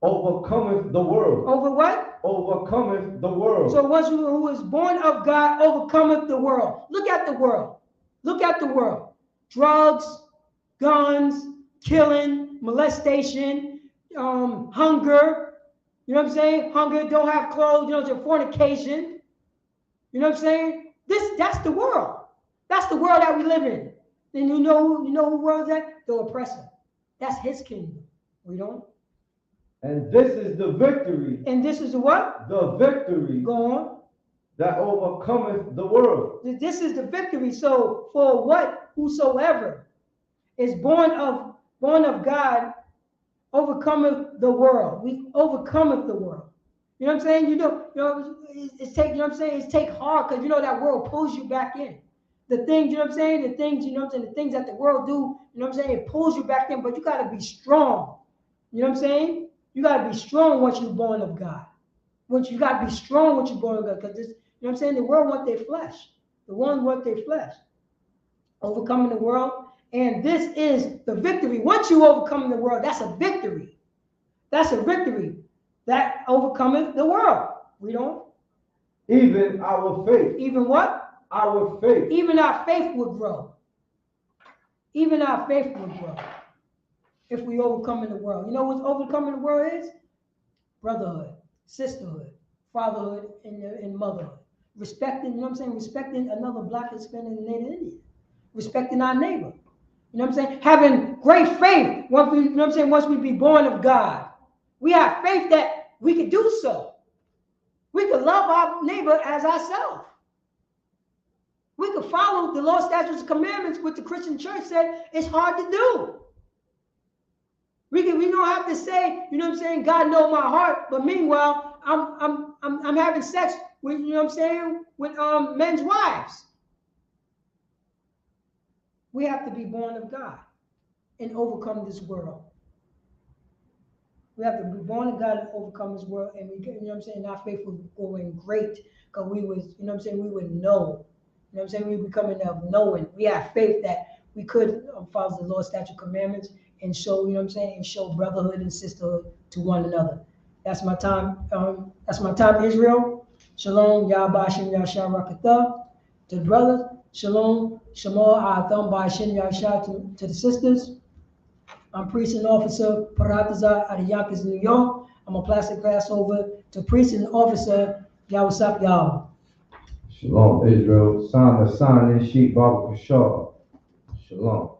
Overcometh the world. Over what? Overcometh the world. So one who is born of God overcometh the world. Look at the world. Look at the world. Drugs, guns, killing, molestation, hunger. You know what I'm saying? Hunger, don't have clothes, you know, fornication. You know what I'm saying? That's the world. That's the world that we live in. And you know who world is that? The oppressor. That's his kingdom. We don't. And this is the victory. And this is the what? The victory. Go on. That overcometh the world. This is the victory. So for what whosoever is born of God overcometh the world. We overcometh the world. You know what I'm saying? You know, it's take, you know what I'm saying? It's take hard because you know that world pulls you back in. The things, you know what I'm saying? The things, you know what I'm saying? The things that the world do, you know what I'm saying? It pulls you back in, but you got to be strong. You know what I'm saying? You got to be strong once you're born of God. Once you got to be strong once you're born of God, because this, you know what I'm saying? The world want their flesh. The ones want their flesh. Overcoming the world. And this is the victory. Once you overcome the world, that's a victory. That's a victory. That overcometh the world. We don't. Even our faith. Even what? Our faith. Even our faith would grow. Even our faith would grow if we overcome in the world. You know what overcoming the world is? brotherhood, sisterhood, fatherhood, and motherhood. Respecting, you know what I'm saying? Respecting another black, Hispanic, and Native Indian. Respecting our neighbor. You know what I'm saying? Having great faith. Once we, you know what I'm saying? Once we be born of God, we have faith that we can do so. We can love our neighbor as ourselves. We can follow the law, statutes, and commandments, which the Christian church said it's hard to do. We don't have to say, you know what I'm saying, God knows my heart, but meanwhile, I'm having sex with, you know what I'm saying, with men's wives. We have to be born of God and overcome this world. We have to be born of God and overcome this world, and we, you know what I'm saying, our faith will go in great, because we was, you know what I'm saying, we would know. You know what I'm saying, we becoming of knowing. We have faith that we could follow the law, statute, commandments, and show, you know what I'm saying, and show brotherhood and sisterhood to one another. That's my time. That's my time, Israel. Shalom, Yahba Shem Yahshua Rakatha. To the brothers, Shalom, Shema Atham Ba Shem Yahshua to the sisters. I'm priest and officer, Parataza out of Yonkers, New York. I'm a plastic Passover to priest and officer, Yahusap Yah. Shalom, Israel. Sign the sign in sheep, Baba Kashar. Shalom.